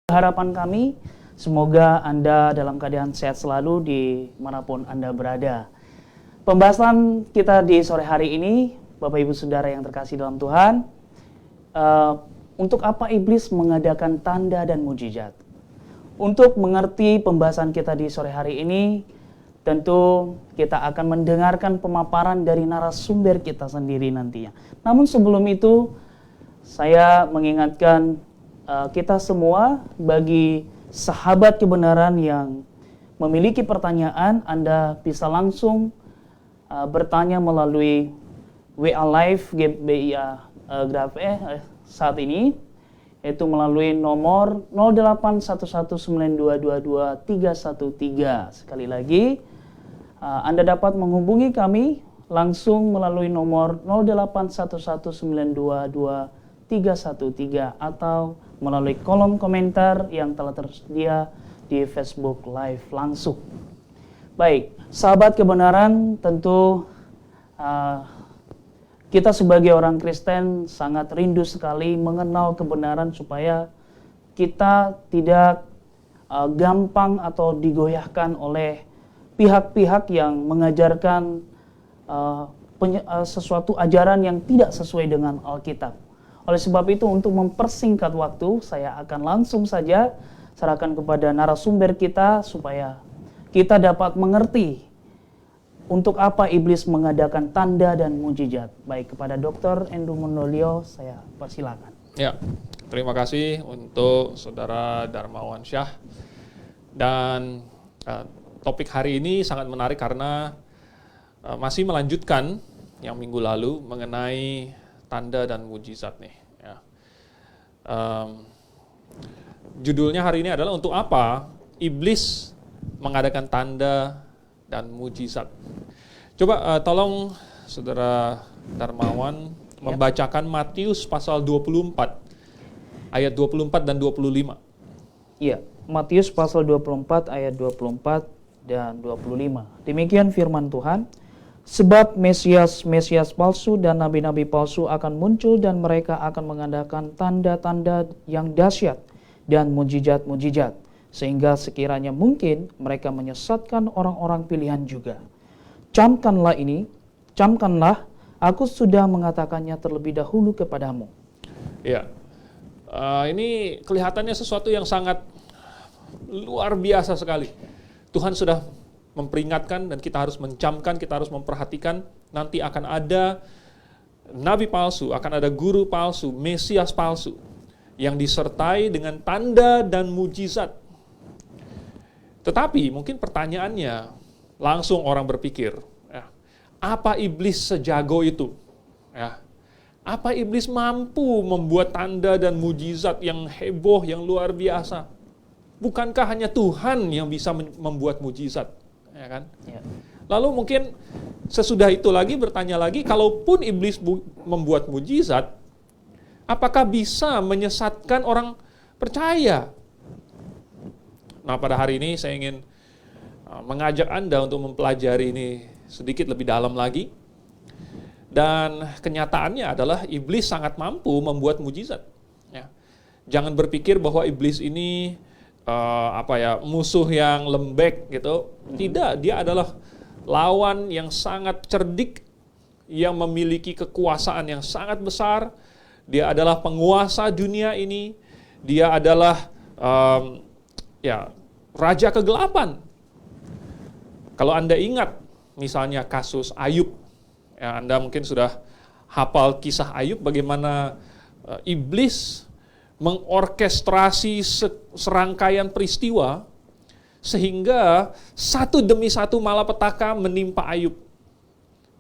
Harapan kami, semoga Anda dalam keadaan sehat selalu dimanapun Anda berada. Pembahasan kita di sore hari ini, Bapak Ibu Saudara yang terkasih dalam Tuhan, untuk apa iblis mengadakan tanda dan mujizat? Untuk mengerti pembahasan kita di sore hari ini, tentu kita akan mendengarkan pemaparan dari narasumber kita sendiri nantinya. Namun sebelum itu, saya mengingatkan kita semua, bagi sahabat kebenaran yang memiliki pertanyaan, Anda bisa langsung bertanya melalui WA Live GBIA Grafe saat ini, yaitu melalui nomor 081192222313. Sekali lagi, Anda dapat menghubungi kami langsung melalui nomor 0811922313 atau melalui kolom komentar yang telah tersedia di Facebook Live langsung. Baik, sahabat kebenaran, tentu kita sebagai orang Kristen sangat rindu sekali mengenal kebenaran supaya kita tidak gampang atau digoyahkan oleh pihak-pihak yang mengajarkan sesuatu ajaran yang tidak sesuai dengan Alkitab. Oleh sebab itu, untuk mempersingkat waktu, saya akan langsung saja serahkan kepada narasumber kita supaya kita dapat mengerti untuk apa iblis mengadakan tanda dan mujizat. Baik, kepada Dr. Andrew Mondolio, saya persilakan. Ya, terima kasih untuk Saudara Darmawan Syah. Dan topik hari ini sangat menarik karena masih melanjutkan yang minggu lalu mengenai tanda dan mujizat nih. Ya. Judulnya hari ini adalah untuk apa iblis mengadakan tanda dan mujizat. Coba tolong Saudara Darmawan membacakan Matius pasal 24 ayat 24 dan 25. Iya, Matius pasal 24 ayat 24 dan 25. Demikian firman Tuhan. Sebab Mesias palsu dan nabi-nabi palsu akan muncul dan mereka akan mengadakan tanda-tanda yang dahsyat dan mujizat-mujizat, sehingga sekiranya mungkin mereka menyesatkan orang-orang pilihan juga. Camkanlah, aku sudah mengatakannya terlebih dahulu kepadamu. Ya, ini kelihatannya sesuatu yang sangat luar biasa sekali. Tuhan sudah memperingatkan dan kita harus mencamkan, kita harus memperhatikan nanti akan ada nabi palsu, akan ada guru palsu, Mesias palsu yang disertai dengan tanda dan mujizat. Tetapi mungkin pertanyaannya langsung orang berpikir, ya, apa iblis sejago itu? Ya, apa iblis mampu membuat tanda dan mujizat yang heboh, yang luar biasa? Bukankah hanya Tuhan yang bisa membuat mujizat? Ya kan? Ya. Lalu mungkin sesudah itu lagi bertanya lagi, kalaupun iblis membuat mujizat, apakah bisa menyesatkan orang percaya? Nah, pada hari ini saya ingin mengajak Anda untuk mempelajari ini sedikit lebih dalam lagi. Dan kenyataannya adalah iblis sangat mampu membuat mujizat. Ya. Jangan berpikir bahwa iblis ini musuh yang lembek gitu. Tidak, dia adalah lawan yang sangat cerdik, yang memiliki kekuasaan yang sangat besar. Dia adalah penguasa dunia ini. Dia adalah raja kegelapan. Kalau Anda ingat misalnya kasus Ayub, ya, Anda mungkin sudah hafal kisah Ayub, bagaimana iblis mengorkestrasi serangkaian peristiwa sehingga satu demi satu malapetaka menimpa Ayub.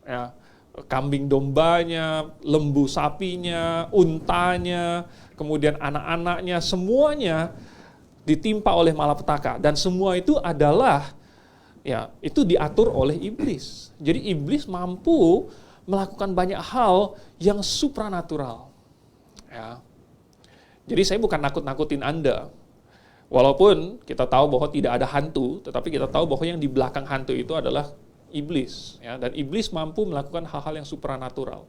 Ya, kambing dombanya, lembu sapinya, untanya, kemudian anak-anaknya, semuanya ditimpa oleh malapetaka. Dan semua itu adalah, ya, itu diatur oleh iblis. Jadi iblis mampu melakukan banyak hal yang supranatural. Ya. Jadi saya bukan nakut-nakutin Anda. Walaupun kita tahu bahwa tidak ada hantu, tetapi kita tahu bahwa yang di belakang hantu itu adalah iblis. Ya, dan iblis mampu melakukan hal-hal yang supranatural.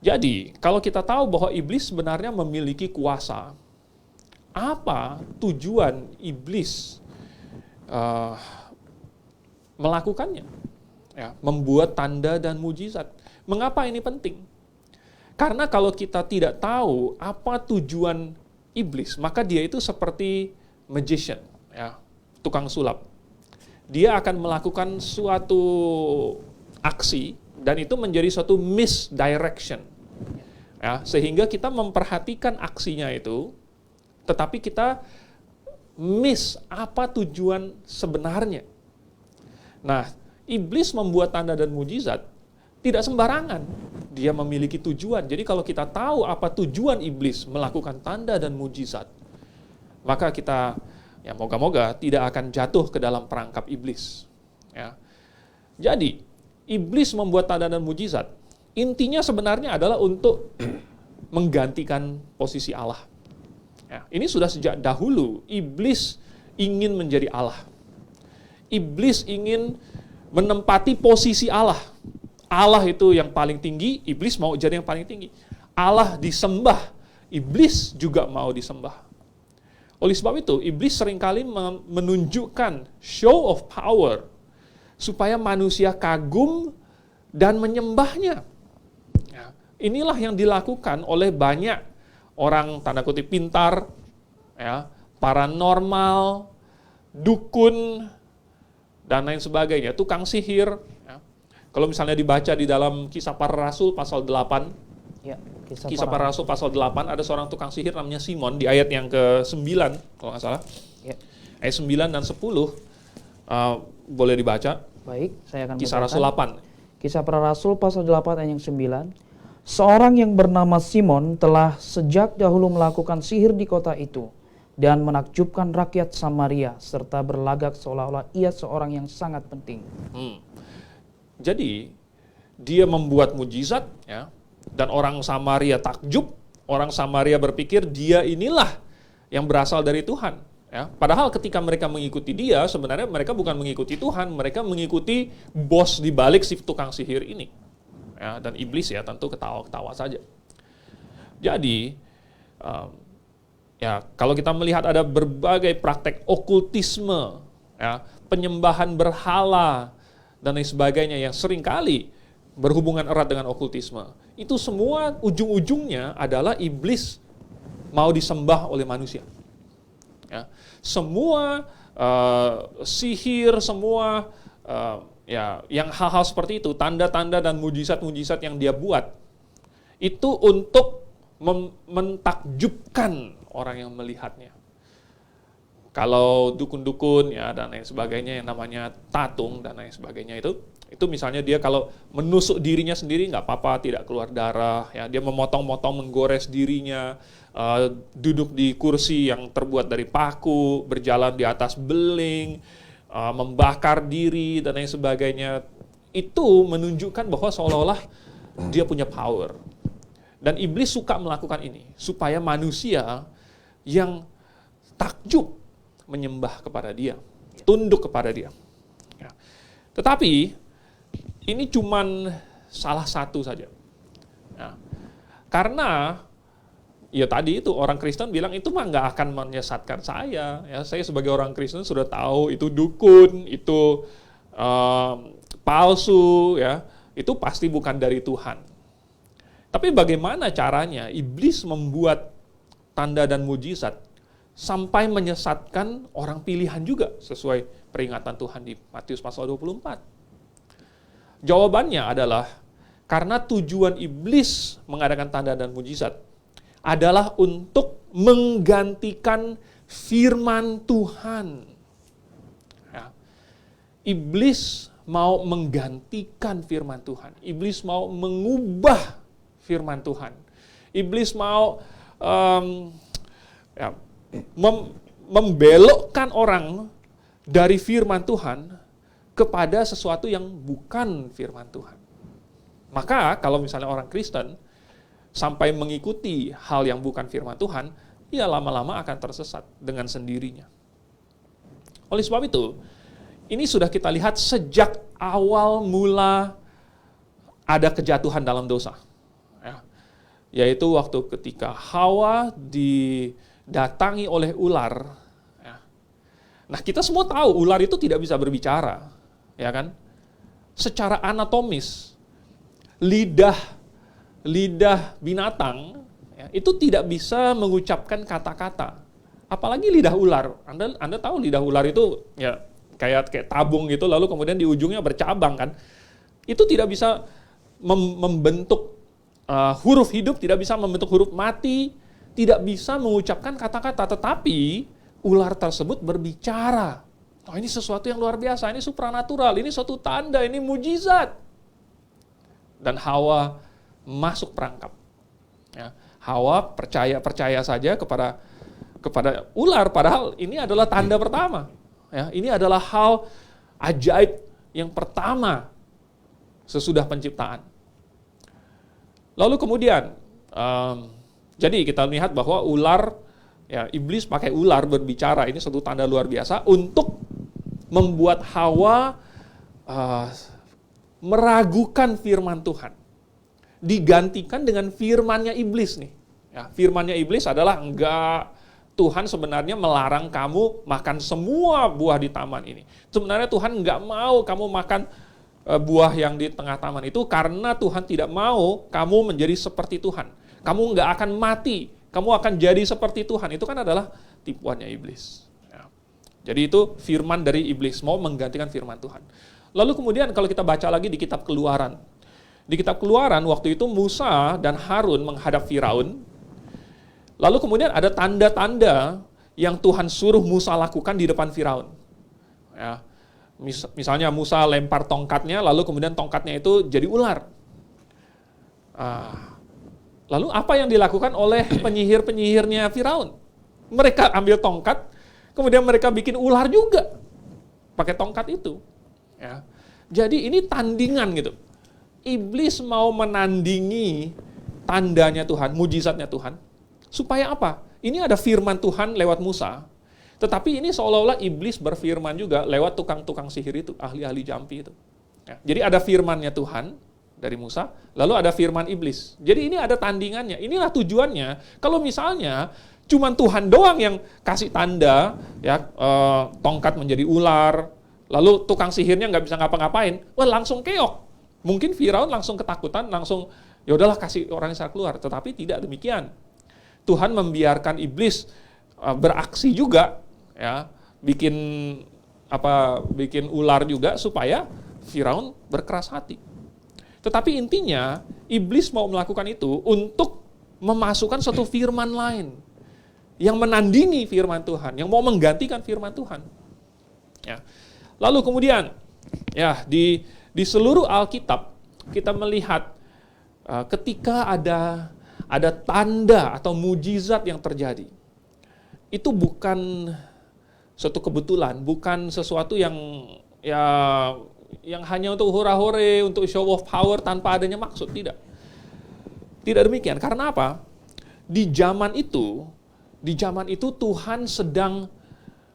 Jadi, kalau kita tahu bahwa iblis sebenarnya memiliki kuasa, apa tujuan iblis melakukannya? Ya, membuat tanda dan mujizat. Mengapa ini penting? Karena kalau kita tidak tahu apa tujuan iblis, maka dia itu seperti magician, ya, tukang sulap. Dia akan melakukan suatu aksi dan itu menjadi suatu misdirection. Ya, sehingga kita memperhatikan aksinya itu, tetapi kita miss apa tujuan sebenarnya. Nah, iblis membuat tanda dan mujizat tidak sembarangan. Dia memiliki tujuan. Jadi kalau kita tahu apa tujuan iblis melakukan tanda dan mujizat, maka kita, ya moga-moga tidak akan jatuh ke dalam perangkap iblis. Ya. Jadi, iblis membuat tanda dan mujizat, intinya sebenarnya adalah untuk menggantikan posisi Allah. Ya. Ini sudah sejak dahulu, iblis ingin menjadi Allah. Iblis ingin menempati posisi Allah. Allah itu yang paling tinggi, iblis mau jadi yang paling tinggi. Allah disembah, iblis juga mau disembah. Oleh sebab itu, iblis seringkali menunjukkan show of power supaya manusia kagum dan menyembahnya. Ya, inilah yang dilakukan oleh banyak orang tanda kutip pintar, ya, paranormal, dukun, dan lain sebagainya, tukang sihir. Ya. Kalau misalnya dibaca di dalam Kisah Para Rasul pasal 8, Ya, Kisah Para Rasul pasal 8, ada seorang tukang sihir namanya Simon, di ayat yang ke-9, kalau nggak salah. Ya. Ayat 9 dan 10, boleh dibaca. Baik, saya akan Kisah Rasul 8. Kisah Para Rasul pasal 8 ayat yang 9. Seorang yang bernama Simon telah sejak dahulu melakukan sihir di kota itu dan menakjubkan rakyat Samaria serta berlagak seolah-olah ia seorang yang sangat penting. Jadi dia membuat mujizat, ya, dan orang Samaria takjub. Orang Samaria berpikir dia inilah yang berasal dari Tuhan. Ya. Padahal ketika mereka mengikuti dia, sebenarnya mereka bukan mengikuti Tuhan, mereka mengikuti bos di balik si tukang sihir ini. Ya, dan iblis ya tentu ketawa-ketawa saja. Jadi, ya kalau kita melihat ada berbagai praktek okultisme, ya, penyembahan berhala, dan lain sebagainya yang seringkali berhubungan erat dengan okultisme, itu semua ujung-ujungnya adalah iblis mau disembah oleh manusia. Ya. Semua sihir, semua ya yang hal-hal seperti itu, tanda-tanda dan mujizat-mujizat yang dia buat, itu untuk mentakjubkan orang yang melihatnya. Kalau dukun-dukun ya dan lain sebagainya yang namanya tatung dan lain sebagainya itu misalnya dia kalau menusuk dirinya sendiri nggak apa-apa, tidak keluar darah, ya dia memotong-motong, menggores dirinya, duduk di kursi yang terbuat dari paku, berjalan di atas beling, membakar diri dan lain sebagainya, itu menunjukkan bahwa seolah-olah dia punya power. Dan iblis suka melakukan ini supaya manusia yang takjub menyembah kepada dia, tunduk kepada dia. Ya. Tetapi ini cuman salah satu saja. Ya. Karena ya tadi itu orang Kristen bilang itu mah nggak akan menyesatkan saya. Ya, saya sebagai orang Kristen sudah tahu itu dukun, itu palsu, ya itu pasti bukan dari Tuhan. Tapi bagaimana caranya iblis membuat tanda dan mujizat sampai menyesatkan orang pilihan juga sesuai peringatan Tuhan di Matius pasal 24? Jawabannya adalah karena tujuan iblis mengadakan tanda dan mujizat adalah untuk menggantikan firman Tuhan. Ya. Iblis mau menggantikan firman Tuhan. Iblis mau mengubah firman Tuhan. Iblis mau membelokkan orang dari firman Tuhan kepada sesuatu yang bukan firman Tuhan. Maka kalau misalnya orang Kristen sampai mengikuti hal yang bukan firman Tuhan, ia lama-lama akan tersesat dengan sendirinya. Oleh sebab itu, ini sudah kita lihat sejak awal mula ada kejatuhan dalam dosa. Yaitu waktu ketika Hawa didatangi oleh ular. Ya. Nah, kita semua tahu ular itu tidak bisa berbicara, ya kan? Secara anatomis, lidah binatang ya, itu tidak bisa mengucapkan kata-kata. Apalagi lidah ular. Anda tahu lidah ular itu ya kayak tabung gitu, lalu kemudian di ujungnya bercabang kan. Itu tidak bisa membentuk huruf hidup, tidak bisa membentuk huruf mati, tidak bisa mengucapkan kata-kata. Tetapi ular tersebut berbicara. Oh, ini sesuatu yang luar biasa, ini supranatural, ini suatu tanda, ini mujizat. Dan Hawa masuk perangkap. Ya, Hawa percaya saja kepada ular, padahal ini adalah tanda pertama. Ya, ini adalah hal ajaib yang pertama sesudah penciptaan. Lalu kemudian, jadi kita lihat bahwa ular, ya iblis pakai ular berbicara, ini suatu tanda luar biasa untuk membuat Hawa meragukan firman Tuhan. Digantikan dengan firmannya iblis nih. Ya, firmannya iblis adalah, enggak, Tuhan sebenarnya melarang kamu makan semua buah di taman ini. Sebenarnya Tuhan enggak mau kamu makan buah yang di tengah taman itu karena Tuhan tidak mau kamu menjadi seperti Tuhan. Kamu enggak akan mati, kamu akan jadi seperti Tuhan. Itu kan adalah tipuannya iblis. Ya. Jadi itu firman dari iblis, mau menggantikan firman Tuhan. Lalu kemudian kalau kita baca lagi di kitab Keluaran. Di kitab Keluaran waktu itu Musa dan Harun menghadap Firaun. Lalu kemudian ada tanda-tanda yang Tuhan suruh Musa lakukan di depan Firaun. Ya. Misalnya Musa lempar tongkatnya, lalu kemudian tongkatnya itu jadi ular. Lalu apa yang dilakukan oleh penyihir-penyihirnya Firaun? Mereka ambil tongkat, kemudian mereka bikin ular juga pakai tongkat itu. Ya. Jadi ini tandingan gitu. Iblis mau menandingi tandanya Tuhan, mujizatnya Tuhan. Supaya apa? Ini ada firman Tuhan lewat Musa. Tetapi ini seolah-olah iblis berfirman juga lewat tukang-tukang sihir itu, ahli-ahli jampi itu. Ya, jadi ada firmannya Tuhan dari Musa, lalu ada firman iblis. Jadi ini ada tandingannya. Inilah tujuannya. Kalau misalnya cuman Tuhan doang yang kasih tanda, ya tongkat menjadi ular, lalu tukang sihirnya nggak bisa ngapa-ngapain, wah langsung keok. Mungkin Firaun langsung ketakutan, langsung ya udahlah kasih orang Israel keluar. Tetapi tidak demikian. Tuhan membiarkan iblis beraksi juga, ya, bikin ular juga supaya Firaun berkeras hati. Tetapi intinya iblis mau melakukan itu untuk memasukkan suatu firman lain yang menandingi firman Tuhan, yang mau menggantikan firman Tuhan. Ya. Lalu kemudian, ya di seluruh Alkitab kita melihat ketika ada tanda atau mujizat yang terjadi, itu bukan suatu kebetulan, bukan sesuatu yang hanya untuk hura-hore, untuk show of power tanpa adanya maksud, tidak. Tidak demikian. Karena apa? Di zaman itu Tuhan sedang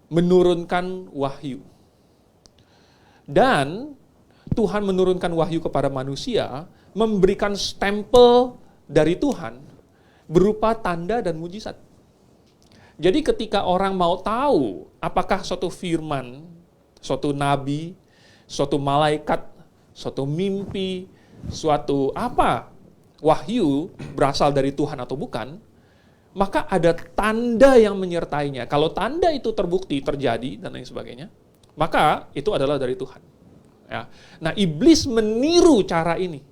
menurunkan wahyu. Dan Tuhan menurunkan wahyu kepada manusia, memberikan stempel dari Tuhan berupa tanda dan mujizat. Jadi ketika orang mau tahu apakah suatu firman, suatu nabi, suatu malaikat, suatu mimpi, suatu wahyu berasal dari Tuhan atau bukan, maka ada tanda yang menyertainya. Kalau tanda itu terbukti, terjadi, dan lain sebagainya, maka itu adalah dari Tuhan. Ya. Nah, iblis meniru cara ini.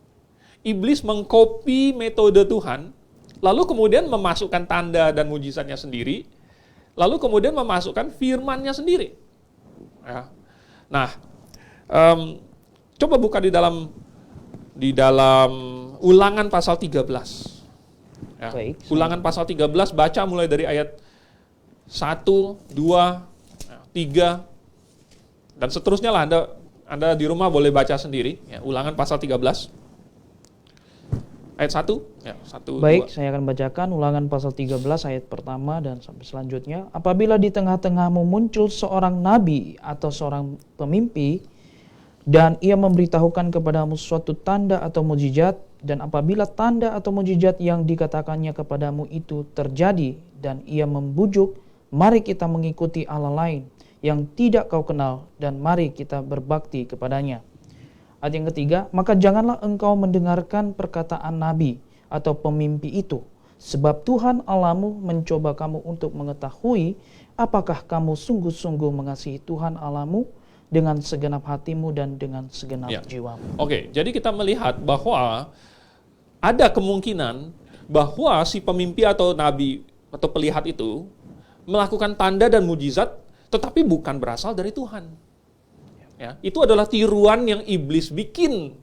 Iblis mengkopi metode Tuhan, lalu kemudian memasukkan tanda dan mujizatnya sendiri, lalu kemudian memasukkan firman-Nya sendiri. Ya. Nah, coba buka di dalam Ulangan pasal 13. Ya. Baik. Ulangan pasal 13, baca mulai dari ayat 1, 2, 3, dan seterusnya lah. Anda di rumah boleh baca sendiri. Ya, Ulangan pasal 13. Ayat 1. Ya, 1, Baik, 2. saya akan bacakan Ulangan pasal 13 ayat pertama dan sampai selanjutnya. Apabila di tengah-tengahmu muncul seorang nabi atau seorang pemimpi Dan ia memberitahukan kepadamu suatu tanda atau mujizat, dan apabila tanda atau mujizat yang dikatakannya kepadamu itu terjadi, dan ia membujuk, mari kita mengikuti Allah lain yang tidak kau kenal, dan mari kita berbakti kepadanya. Ayat yang ketiga, maka janganlah engkau mendengarkan perkataan nabi atau pemimpi itu, sebab Tuhan Allahmu mencoba kamu untuk mengetahui apakah kamu sungguh-sungguh mengasihi Tuhan Allahmu dengan segenap hatimu dan dengan segenap jiwamu. Oke, jadi kita melihat bahwa ada kemungkinan bahwa si pemimpi atau nabi atau pelihat itu melakukan tanda dan mujizat, tetapi bukan berasal dari Tuhan. Ya, itu adalah tiruan yang iblis bikin,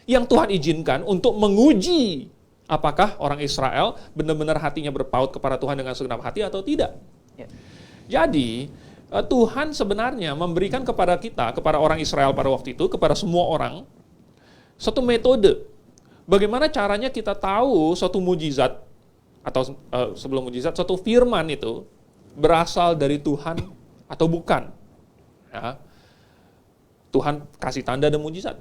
yang Tuhan izinkan untuk menguji apakah orang Israel benar-benar hatinya berpaut kepada Tuhan dengan segenap hati atau tidak. Ya. Jadi Tuhan sebenarnya memberikan kepada kita, kepada orang Israel pada waktu itu, kepada semua orang, satu metode. Bagaimana caranya kita tahu suatu mujizat, atau sebelum mujizat, suatu firman itu berasal dari Tuhan atau bukan. Ya. Tuhan kasih tanda dan mujizat.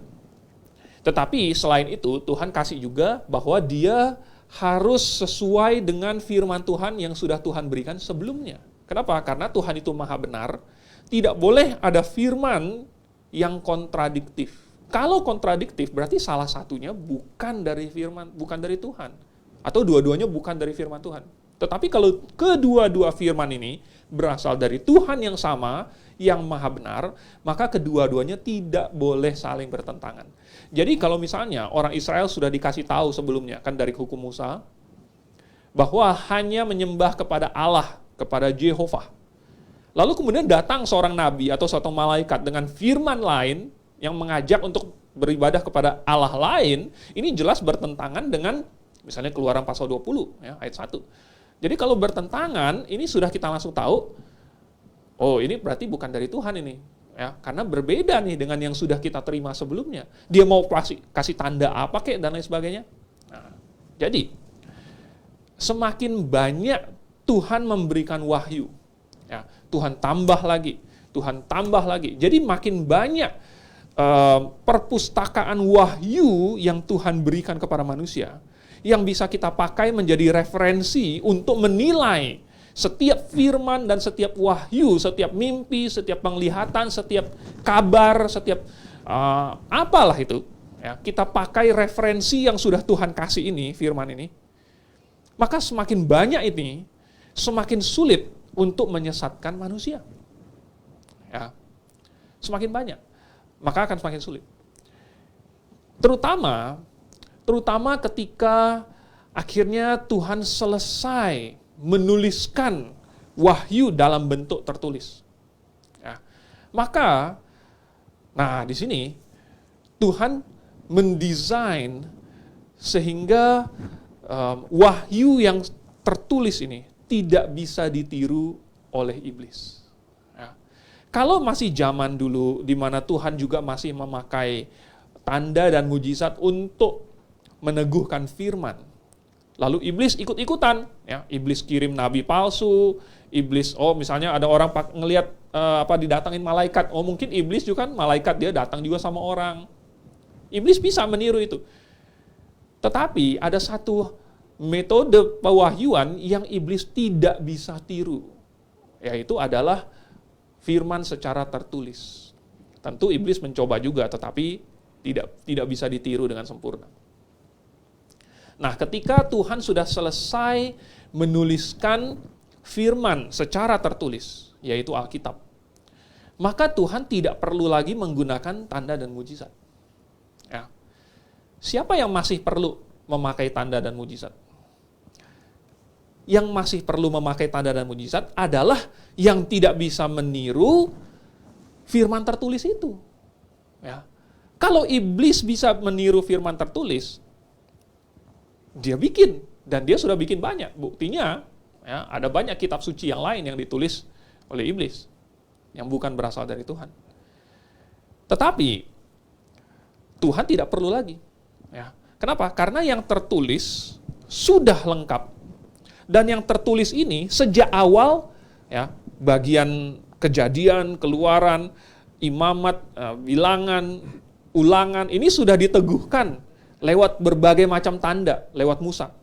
Tetapi selain itu, Tuhan kasih juga bahwa dia harus sesuai dengan firman Tuhan yang sudah Tuhan berikan sebelumnya. Kenapa? Karena Tuhan itu maha benar, tidak boleh ada firman yang kontradiktif. Kalau kontradiktif, berarti salah satunya bukan dari firman, bukan dari Tuhan. Atau dua-duanya bukan dari firman Tuhan. Tetapi kalau kedua-dua firman ini berasal dari Tuhan yang sama, yang maha benar, maka kedua-duanya tidak boleh saling bertentangan. Jadi kalau misalnya orang Israel sudah dikasih tahu sebelumnya, kan dari hukum Musa, bahwa hanya menyembah kepada Allah, kepada Jehovah. Lalu kemudian datang seorang nabi atau suatu malaikat dengan firman lain yang mengajak untuk beribadah kepada Allah lain, ini jelas bertentangan dengan misalnya Keluaran pasal 20 ya, ayat 1. Jadi kalau bertentangan, ini sudah kita langsung tahu, oh ini berarti bukan dari Tuhan ini. Ya, karena berbeda nih dengan yang sudah kita terima sebelumnya. Dia mau kasih tanda apa kek dan lain sebagainya. Nah, jadi semakin banyak Tuhan memberikan wahyu, ya, Tuhan tambah lagi, Tuhan tambah lagi. Jadi makin banyak perpustakaan wahyu yang Tuhan berikan kepada manusia, yang bisa kita pakai menjadi referensi untuk menilai setiap firman dan setiap wahyu, setiap mimpi, setiap penglihatan, setiap kabar, setiap apalah itu. Ya, kita pakai referensi yang sudah Tuhan kasih ini, firman ini. Maka semakin banyak ini, semakin sulit untuk menyesatkan manusia. Ya. Semakin banyak, maka akan semakin sulit. Terutama ketika akhirnya Tuhan selesai menuliskan wahyu dalam bentuk tertulis. Ya. Maka, nah di sini Tuhan mendesain sehingga wahyu yang tertulis ini tidak bisa ditiru oleh iblis. Ya. Kalau masih zaman dulu di mana Tuhan juga masih memakai tanda dan mujizat untuk meneguhkan firman, lalu iblis ikut-ikutan, ya, iblis kirim nabi palsu, iblis misalnya ada orang ngelihat didatangin malaikat, mungkin iblis juga kan malaikat dia datang juga sama orang. Iblis bisa meniru itu. Tetapi ada satu metode pewahyuan yang iblis tidak bisa tiru, yaitu adalah firman secara tertulis. Tentu iblis mencoba juga, tetapi tidak bisa ditiru dengan sempurna. Nah, ketika Tuhan sudah selesai menuliskan firman secara tertulis, yaitu Alkitab, maka Tuhan tidak perlu lagi menggunakan tanda dan mujizat. Ya. Siapa yang masih perlu memakai tanda dan mujizat? Yang masih perlu memakai tanda dan mujizat adalah yang tidak bisa meniru firman tertulis itu. Ya. Kalau iblis bisa meniru firman tertulis, dia bikin, dan dia sudah bikin banyak. Buktinya, ya, ada banyak kitab suci yang lain yang ditulis oleh iblis, yang bukan berasal dari Tuhan. Tetapi, Tuhan tidak perlu lagi. Ya. Kenapa? Karena yang tertulis sudah lengkap. Dan yang tertulis ini sejak awal, ya, bagian Kejadian, Keluaran, Imamat, bilangan, ulangan, ini sudah diteguhkan lewat berbagai macam tanda, lewat Musa.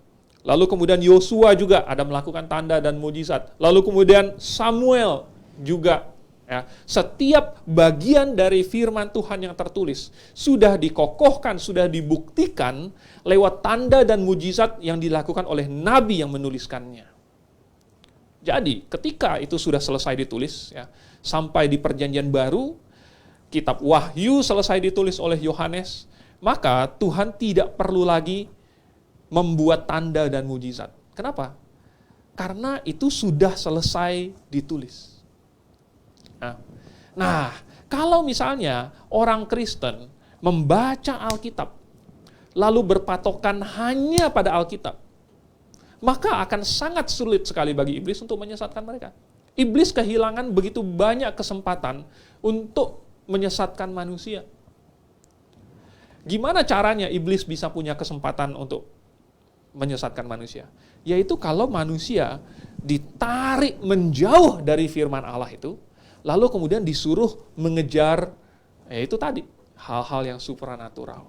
Lalu kemudian Yosua juga ada melakukan tanda dan mujizat. Lalu kemudian Samuel juga. Ya, setiap bagian dari firman Tuhan yang tertulis sudah dikokohkan, sudah dibuktikan lewat tanda dan mujizat yang dilakukan oleh nabi yang menuliskannya. Jadi, ketika itu sudah selesai ditulis, ya, sampai di Perjanjian Baru, kitab Wahyu selesai ditulis oleh Yohanes, maka Tuhan tidak perlu lagi membuat tanda dan mujizat. Kenapa? Karena itu sudah selesai ditulis. Nah, kalau misalnya orang Kristen membaca Alkitab, lalu berpatokan hanya pada Alkitab, maka akan sangat sulit sekali bagi iblis untuk menyesatkan mereka. Iblis kehilangan begitu banyak kesempatan untuk menyesatkan manusia. Gimana caranya iblis bisa punya kesempatan untuk menyesatkan manusia? Yaitu kalau manusia ditarik menjauh dari firman Allah itu, lalu kemudian disuruh mengejar, itu tadi, hal-hal yang supranatural.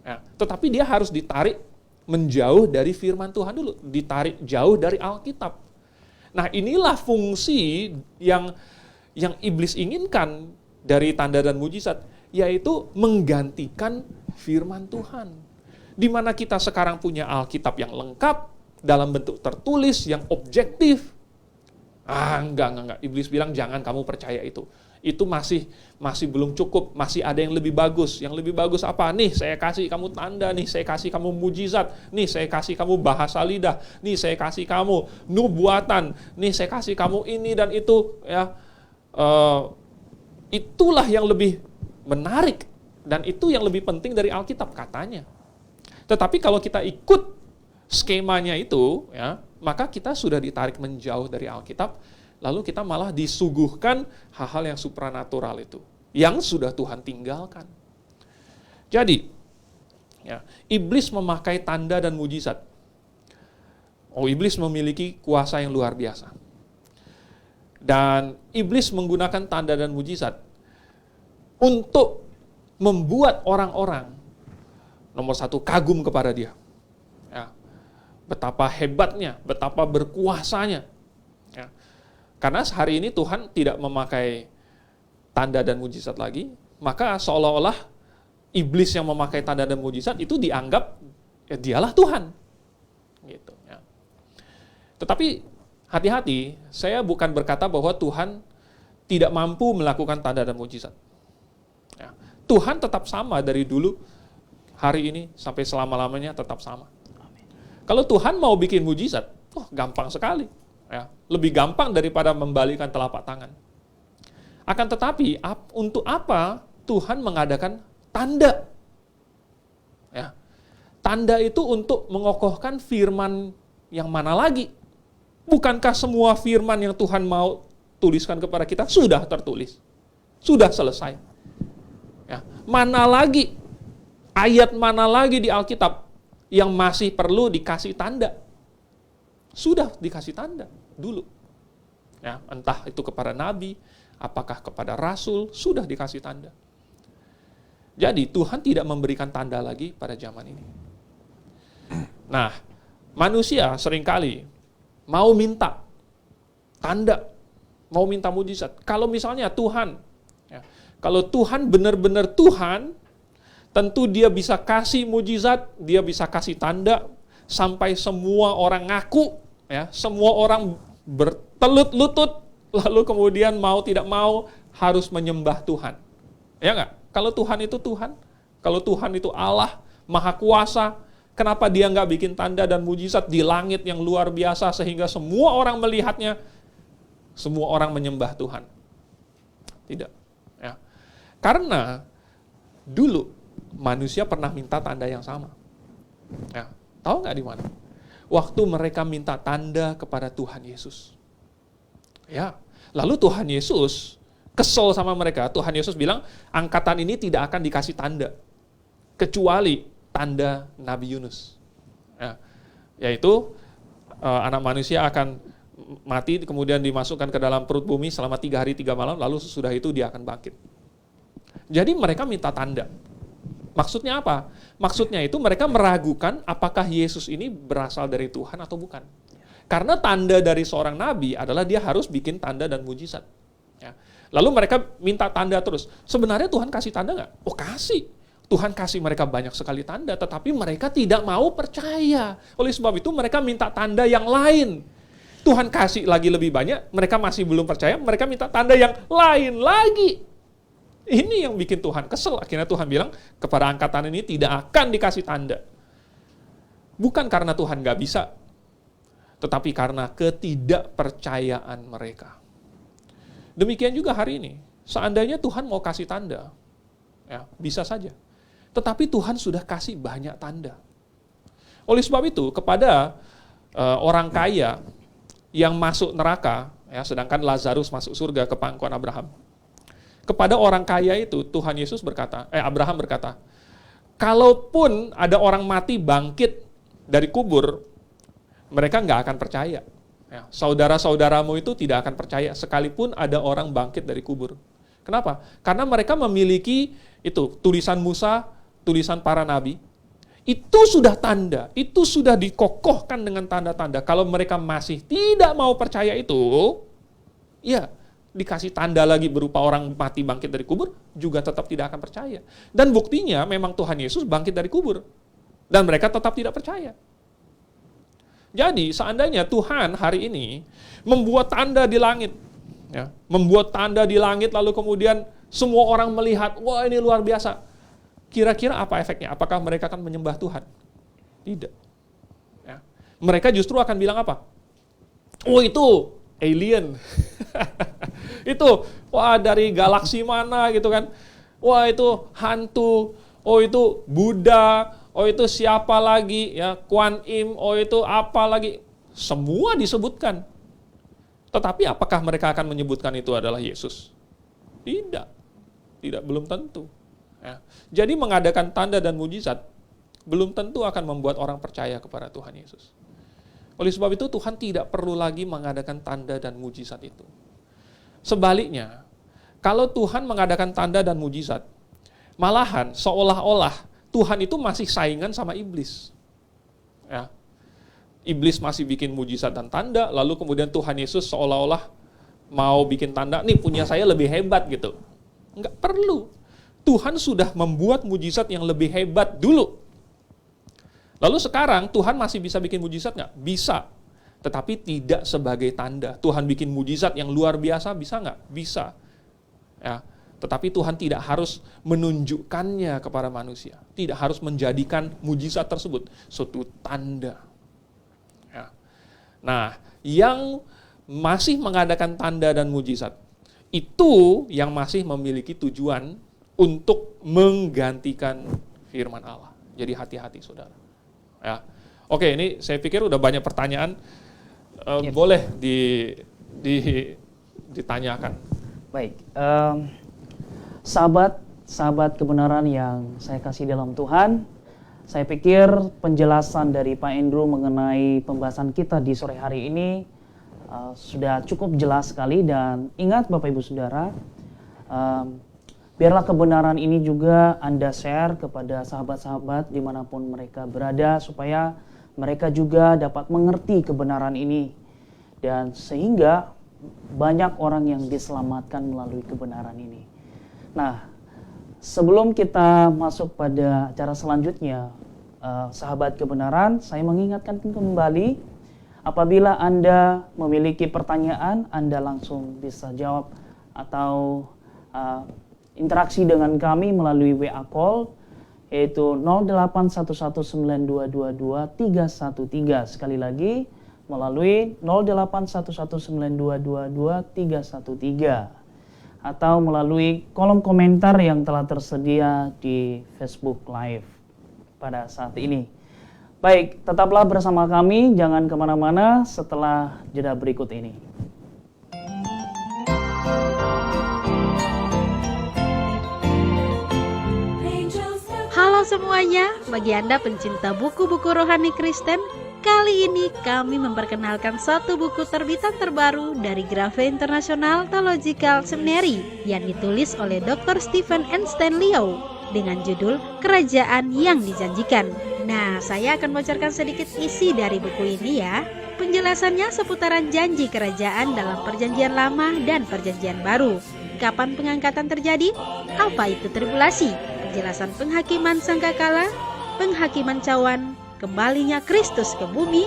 Ya, tetapi dia harus ditarik menjauh dari firman Tuhan dulu, ditarik jauh dari Alkitab. Nah, inilah fungsi yang iblis inginkan dari tanda dan mujizat, yaitu menggantikan firman Tuhan. Di mana kita sekarang punya Alkitab yang lengkap, dalam bentuk tertulis, yang objektif. Enggak. Iblis bilang, jangan kamu percaya itu. Itu masih belum cukup, masih ada yang lebih bagus. Yang lebih bagus apa? Nih, saya kasih kamu tanda, nih, saya kasih kamu mujizat, nih, saya kasih kamu bahasa lidah, nih, saya kasih kamu nubuatan, nih, saya kasih kamu ini dan itu. Ya, itulah yang lebih menarik, dan itu yang lebih penting dari Alkitab, katanya. Tetapi kalau kita ikut skemanya itu, ya, maka kita sudah ditarik menjauh dari Alkitab, lalu kita malah disuguhkan hal-hal yang supranatural itu, yang sudah Tuhan tinggalkan. Jadi, ya, iblis memakai tanda dan mujizat. Iblis memiliki kuasa yang luar biasa. Dan iblis menggunakan tanda dan mujizat untuk membuat orang-orang, nomor satu, kagum kepada dia. Ya, betapa hebatnya, betapa berkuasanya. Ya. Karena hari ini Tuhan tidak memakai tanda dan mujizat lagi, maka seolah-olah iblis yang memakai tanda dan mujizat itu dianggap, ya, dialah Tuhan. Gitu, ya. Tetapi hati-hati, saya bukan berkata bahwa Tuhan tidak mampu melakukan tanda dan mujizat. Ya. Tuhan tetap sama dari dulu, hari ini, sampai selama-lamanya tetap sama. Kalau Tuhan mau bikin mujizat, gampang sekali. Ya, lebih gampang daripada membalikan telapak tangan. Akan tetapi, untuk apa Tuhan mengadakan tanda? Ya, tanda itu untuk mengokohkan firman yang mana lagi? Bukankah semua firman yang Tuhan mau tuliskan kepada kita sudah tertulis? Sudah selesai. Ya, mana lagi? Ayat mana lagi di Alkitab yang masih perlu dikasih tanda? Sudah dikasih tanda dulu. Ya, entah itu kepada nabi, apakah kepada rasul, sudah dikasih tanda. Jadi Tuhan tidak memberikan tanda lagi pada zaman ini. Nah, manusia seringkali mau minta tanda, mau minta mujizat. Kalau misalnya Tuhan, ya, kalau Tuhan benar-benar Tuhan, tentu dia bisa kasih mujizat, dia bisa kasih tanda, sampai semua orang ngaku, ya, semua orang bertelut lutut, lalu kemudian mau tidak mau harus menyembah Tuhan. Ya enggak? Kalau Tuhan itu Tuhan, kalau Tuhan itu Allah, Maha Kuasa, kenapa dia enggak bikin tanda dan mujizat di langit yang luar biasa sehingga semua orang melihatnya, semua orang menyembah Tuhan? Tidak. Ya. Karena dulu manusia pernah minta tanda yang sama. Ya, tahu nggak di mana? Waktu mereka minta tanda kepada Tuhan Yesus. Ya, lalu Tuhan Yesus kesel sama mereka. Tuhan Yesus bilang, angkatan ini tidak akan dikasih tanda, kecuali tanda Nabi Yunus. Ya, yaitu anak manusia akan mati, kemudian dimasukkan ke dalam perut bumi selama 3 hari 3 malam, lalu sesudah itu dia akan bangkit. Jadi mereka minta tanda. Maksudnya apa? Maksudnya itu mereka meragukan apakah Yesus ini berasal dari Tuhan atau bukan. Karena tanda dari seorang nabi adalah dia harus bikin tanda dan mujizat. Ya. Lalu mereka minta tanda terus. Sebenarnya Tuhan kasih tanda nggak? Oh, kasih. Tuhan kasih mereka banyak sekali tanda, tetapi mereka tidak mau percaya. Oleh sebab itu mereka minta tanda yang lain. Tuhan kasih lagi lebih banyak, mereka masih belum percaya, mereka minta tanda yang lain lagi. Ini yang bikin Tuhan kesel. Akhirnya Tuhan bilang kepada angkatan ini tidak akan dikasih tanda. Bukan karena Tuhan nggak bisa, tetapi karena ketidakpercayaan mereka. Demikian juga hari ini. Seandainya Tuhan mau kasih tanda, ya bisa saja. Tetapi Tuhan sudah kasih banyak tanda. Oleh sebab itu, kepada orang kaya yang masuk neraka, ya, sedangkan Lazarus masuk surga ke pangkuan Abraham. Kepada orang kaya itu, Tuhan Yesus berkata, Abraham berkata, kalaupun ada orang mati bangkit dari kubur, mereka nggak akan percaya. Ya, saudara-saudaramu itu tidak akan percaya sekalipun ada orang bangkit dari kubur. Kenapa? Karena mereka memiliki itu tulisan Musa, tulisan para nabi. Itu sudah tanda, itu sudah dikokohkan dengan tanda-tanda. Kalau mereka masih tidak mau percaya itu, ya dikasih tanda lagi berupa orang mati bangkit dari kubur, juga tetap tidak akan percaya. Dan buktinya memang Tuhan Yesus bangkit dari kubur. Dan mereka tetap tidak percaya. Jadi seandainya Tuhan hari ini membuat tanda di langit, ya, membuat tanda di langit lalu kemudian semua orang melihat, wah ini luar biasa. Kira-kira apa efeknya? Apakah mereka akan menyembah Tuhan? Tidak. Ya. Mereka justru akan bilang apa? Oh itu alien. Itu, wah dari galaksi mana gitu kan. Wah itu hantu. Oh itu Buddha. Oh itu siapa lagi? Ya, Kuan Im. Oh itu apa lagi? Semua disebutkan. Tetapi apakah mereka akan menyebutkan itu adalah Yesus? Tidak. Tidak, belum tentu. Ya. Jadi mengadakan tanda dan mujizat belum tentu akan membuat orang percaya kepada Tuhan Yesus. Oleh sebab itu Tuhan tidak perlu lagi mengadakan tanda dan mujizat itu. Sebaliknya, kalau Tuhan mengadakan tanda dan mujizat, malahan seolah-olah Tuhan itu masih saingan sama iblis. Ya. Iblis masih bikin mujizat dan tanda, lalu kemudian Tuhan Yesus seolah-olah mau bikin tanda, nih punya saya lebih hebat gitu. Enggak perlu. Tuhan sudah membuat mujizat yang lebih hebat dulu. Lalu sekarang Tuhan masih bisa bikin mujizat nggak? Bisa. Tetapi tidak sebagai tanda. Tuhan bikin mujizat yang luar biasa, bisa nggak? Bisa. Ya. Tetapi Tuhan tidak harus menunjukkannya kepada manusia. Tidak harus menjadikan mujizat tersebut suatu tanda. Ya. Nah, yang masih mengadakan tanda dan mujizat, itu yang masih memiliki tujuan untuk menggantikan firman Allah. Jadi hati-hati saudara. Ya. Oke, ini saya pikir udah banyak pertanyaan. Boleh ditanyakan. Baik, sahabat kebenaran yang saya kasih dalam Tuhan, saya pikir penjelasan dari Pak Andrew mengenai pembahasan kita di sore hari ini sudah cukup jelas sekali. Dan ingat Bapak Ibu Saudara, biarlah kebenaran ini juga Anda share kepada sahabat-sahabat dimanapun mereka berada, supaya mereka juga dapat mengerti kebenaran ini. Dan sehingga banyak orang yang diselamatkan melalui kebenaran ini. Nah, sebelum kita masuk pada acara selanjutnya, sahabat kebenaran, saya mengingatkan kembali, apabila Anda memiliki pertanyaan, Anda langsung bisa jawab atau interaksi dengan kami melalui WA call, yaitu 081192222313. Sekali lagi, melalui 081192222313. Atau melalui kolom komentar yang telah tersedia di Facebook Live pada saat ini. Baik, tetaplah bersama kami, jangan kemana-mana setelah jeda berikut ini. Halo semuanya, bagi Anda pencinta buku-buku rohani Kristen, Kali ini kami memperkenalkan satu buku terbitan terbaru dari Grafe International Theological Seminary yang ditulis oleh Dr. Stephen Einstein Liao dengan judul Kerajaan yang Dijanjikan. Nah, saya akan bocorkan sedikit isi dari buku ini ya. Penjelasannya seputaran janji kerajaan dalam Perjanjian Lama dan Perjanjian Baru. Kapan pengangkatan terjadi? Apa itu tribulasi? Penjelasan penghakiman sangkakala, penghakiman cawan, kembalinya Kristus ke bumi,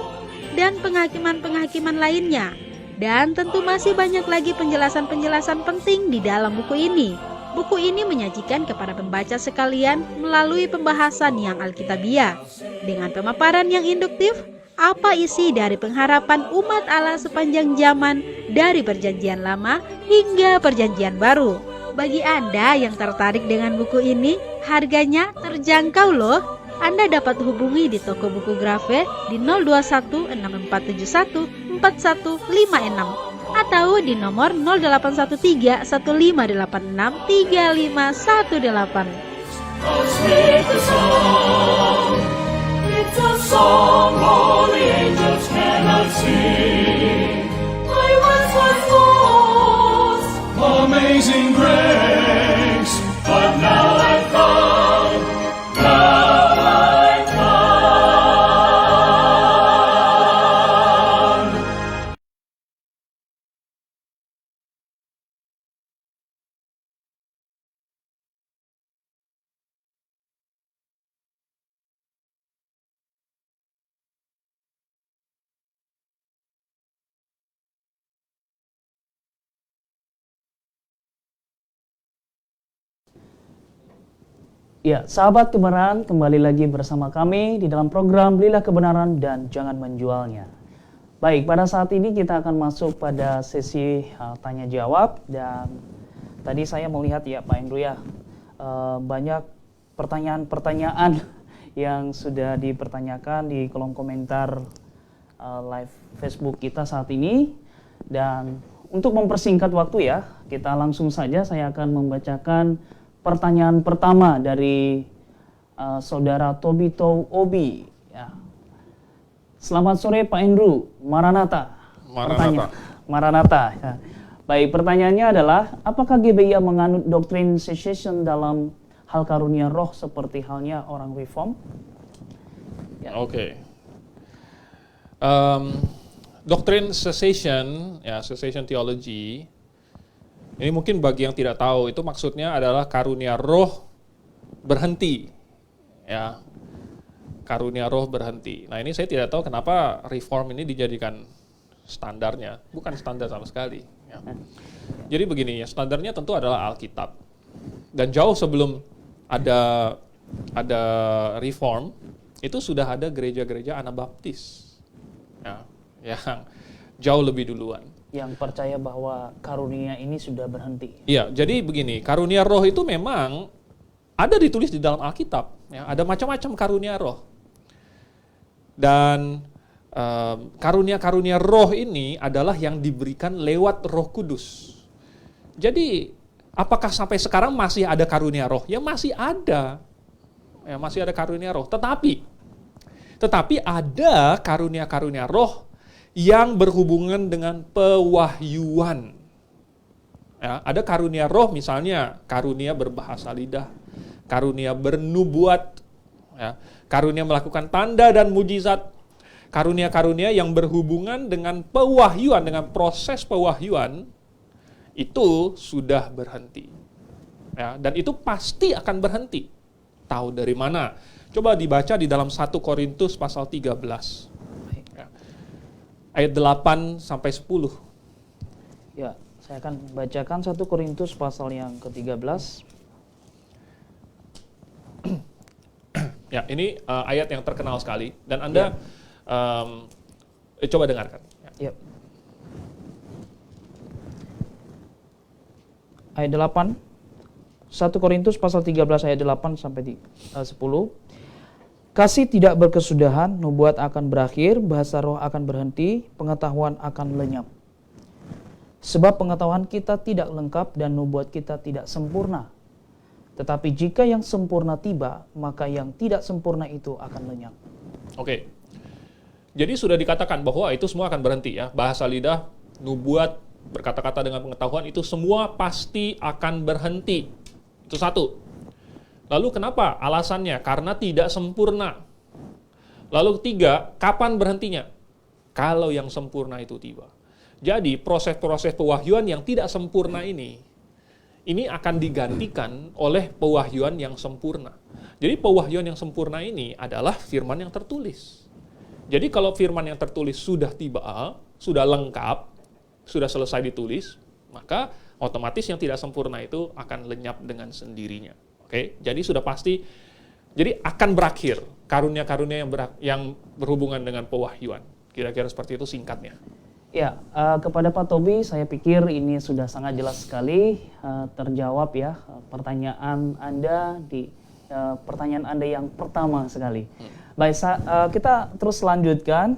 dan penghakiman-penghakiman lainnya. Dan tentu masih banyak lagi penjelasan-penjelasan penting di dalam buku ini. Buku ini menyajikan kepada pembaca sekalian melalui pembahasan yang alkitabiah, dengan pemaparan yang induktif, apa isi dari pengharapan umat Allah sepanjang zaman dari Perjanjian Lama hingga Perjanjian Baru. Bagi Anda yang tertarik dengan buku ini, harganya terjangkau loh. Anda dapat hubungi di toko buku Grafe di 021 6471 4156 atau di nomor 0813 1586 3518. It's a song all the angels cannot sing. I once was lost, amazing grace, but now I've found, now I've found. Ya, sahabat kebenaran, kembali lagi bersama kami di dalam program Belilah Kebenaran dan Jangan Menjualnya. Baik, pada saat ini kita akan masuk pada sesi tanya jawab, dan tadi saya melihat ya Pak Andrew ya, banyak pertanyaan-pertanyaan yang sudah dipertanyakan di kolom komentar live Facebook kita saat ini. Dan untuk mempersingkat waktu ya, kita langsung saja saya akan membacakan pertanyaan pertama dari saudara Tobito Obi. Ya. Selamat sore Pak Andrew, Maranatha. Maranatha. Ya. Baik, pertanyaannya adalah, apakah GBI menganut doktrin cessation dalam hal karunia roh seperti halnya orang reform? Ya. Oke. Doktrin cessation, ya cessation theology. Ini mungkin bagi yang tidak tahu, itu maksudnya adalah karunia roh berhenti. Ya, karunia roh berhenti. Nah, ini saya tidak tahu kenapa reform ini dijadikan standarnya. Bukan standar sama sekali. Ya. Jadi begini ya, standarnya tentu adalah Alkitab. Dan jauh sebelum ada reform, itu sudah ada gereja-gereja Anabaptis. Ya, yang jauh lebih duluan. Yang percaya bahwa karunia ini sudah berhenti. Iya, jadi begini, karunia roh itu memang ada ditulis di dalam Alkitab. Ya, ada macam-macam karunia roh. Dan karunia-karunia roh ini adalah yang diberikan lewat Roh Kudus. Jadi, apakah sampai sekarang masih ada karunia roh? Ya masih ada. Ya, masih ada karunia roh. Tetapi ada karunia-karunia roh yang berhubungan dengan pewahyuan. Ya, ada karunia roh misalnya karunia berbahasa lidah, karunia bernubuat, ya, karunia melakukan tanda dan mujizat, karunia-karunia yang berhubungan dengan pewahyuan, dengan proses pewahyuan, itu sudah berhenti. Ya, dan itu pasti akan berhenti. Tahu dari mana? Coba dibaca di dalam 1 Korintus pasal 13. Ayat 8 sampai 10. Ya, saya akan bacakan 1 Korintus pasal yang ke-13. Ya, ini ayat yang terkenal sekali dan Anda coba dengarkan. Ya. Ayat 8. 1 Korintus pasal 13 ayat 8 sampai 10. Kasih tidak berkesudahan, nubuat akan berakhir, bahasa roh akan berhenti, pengetahuan akan lenyap. Sebab pengetahuan kita tidak lengkap dan nubuat kita tidak sempurna. Tetapi jika yang sempurna tiba, maka yang tidak sempurna itu akan lenyap. Oke. Jadi sudah dikatakan bahwa itu semua akan berhenti ya. Bahasa lidah, nubuat, berkata-kata dengan pengetahuan, itu semua pasti akan berhenti. Itu satu. Lalu kenapa? Alasannya, karena tidak sempurna. Lalu ketiga, kapan berhentinya? Kalau yang sempurna itu tiba. Jadi proses-proses pewahyuan yang tidak sempurna ini akan digantikan oleh pewahyuan yang sempurna. Jadi pewahyuan yang sempurna ini adalah firman yang tertulis. Jadi kalau firman yang tertulis sudah tiba, sudah lengkap, sudah selesai ditulis, maka otomatis yang tidak sempurna itu akan lenyap dengan sendirinya. Oke, jadi sudah pasti, jadi akan berakhir karunia-karunia yang berhubungan dengan pewahyuan. Kira-kira seperti itu singkatnya. Ya, kepada Pak Tobi, saya pikir ini sudah sangat jelas sekali terjawab ya pertanyaan Anda pertanyaan Anda yang pertama sekali. Baik, kita terus lanjutkan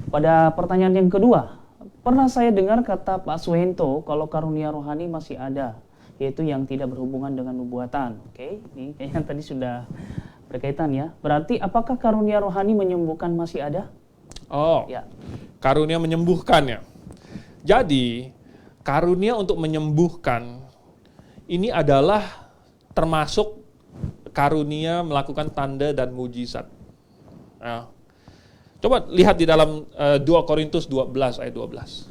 pada pertanyaan yang kedua. Pernah saya dengar kata Pak Suhento kalau karunia rohani masih ada, yaitu yang tidak berhubungan dengan nubuatan. Oke, ini kayaknya tadi sudah berkaitan ya. Berarti apakah karunia rohani menyembuhkan masih ada? Oh, ya. Karunia menyembuhkan ya. Jadi, karunia untuk menyembuhkan ini adalah termasuk karunia melakukan tanda dan mujizat. Ya. Coba lihat di dalam 2 Korintus 12 ayat 12.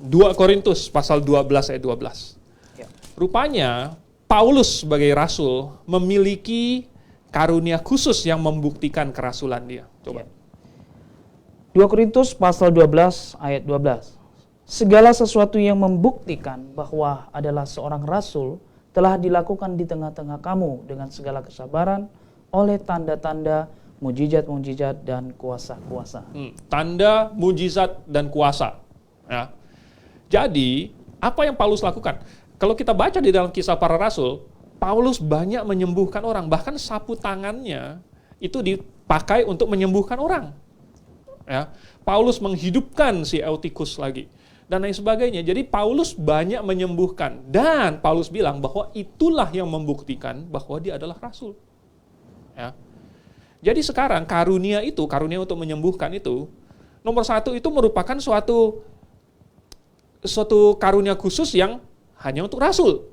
2 Korintus pasal 12 ayat 12. Ya. Rupanya Paulus sebagai rasul memiliki karunia khusus yang membuktikan kerasulan dia. Coba. Ya. 2 Korintus pasal 12 ayat 12. Segala sesuatu yang membuktikan bahwa adalah seorang rasul telah dilakukan di tengah-tengah kamu dengan segala kesabaran oleh tanda-tanda, mujizat-mujizat, dan kuasa-kuasa. Tanda, mujizat, dan kuasa. Ya. Jadi, apa yang Paulus lakukan? Kalau kita baca di dalam Kisah Para Rasul, Paulus banyak menyembuhkan orang. Bahkan sapu tangannya itu dipakai untuk menyembuhkan orang. Ya. Paulus menghidupkan si Eutikus lagi. Dan lain sebagainya. Jadi Paulus banyak menyembuhkan. Dan Paulus bilang bahwa itulah yang membuktikan bahwa dia adalah rasul. Ya. Jadi sekarang karunia untuk menyembuhkan itu, nomor satu itu merupakan suatu karunia khusus yang hanya untuk rasul.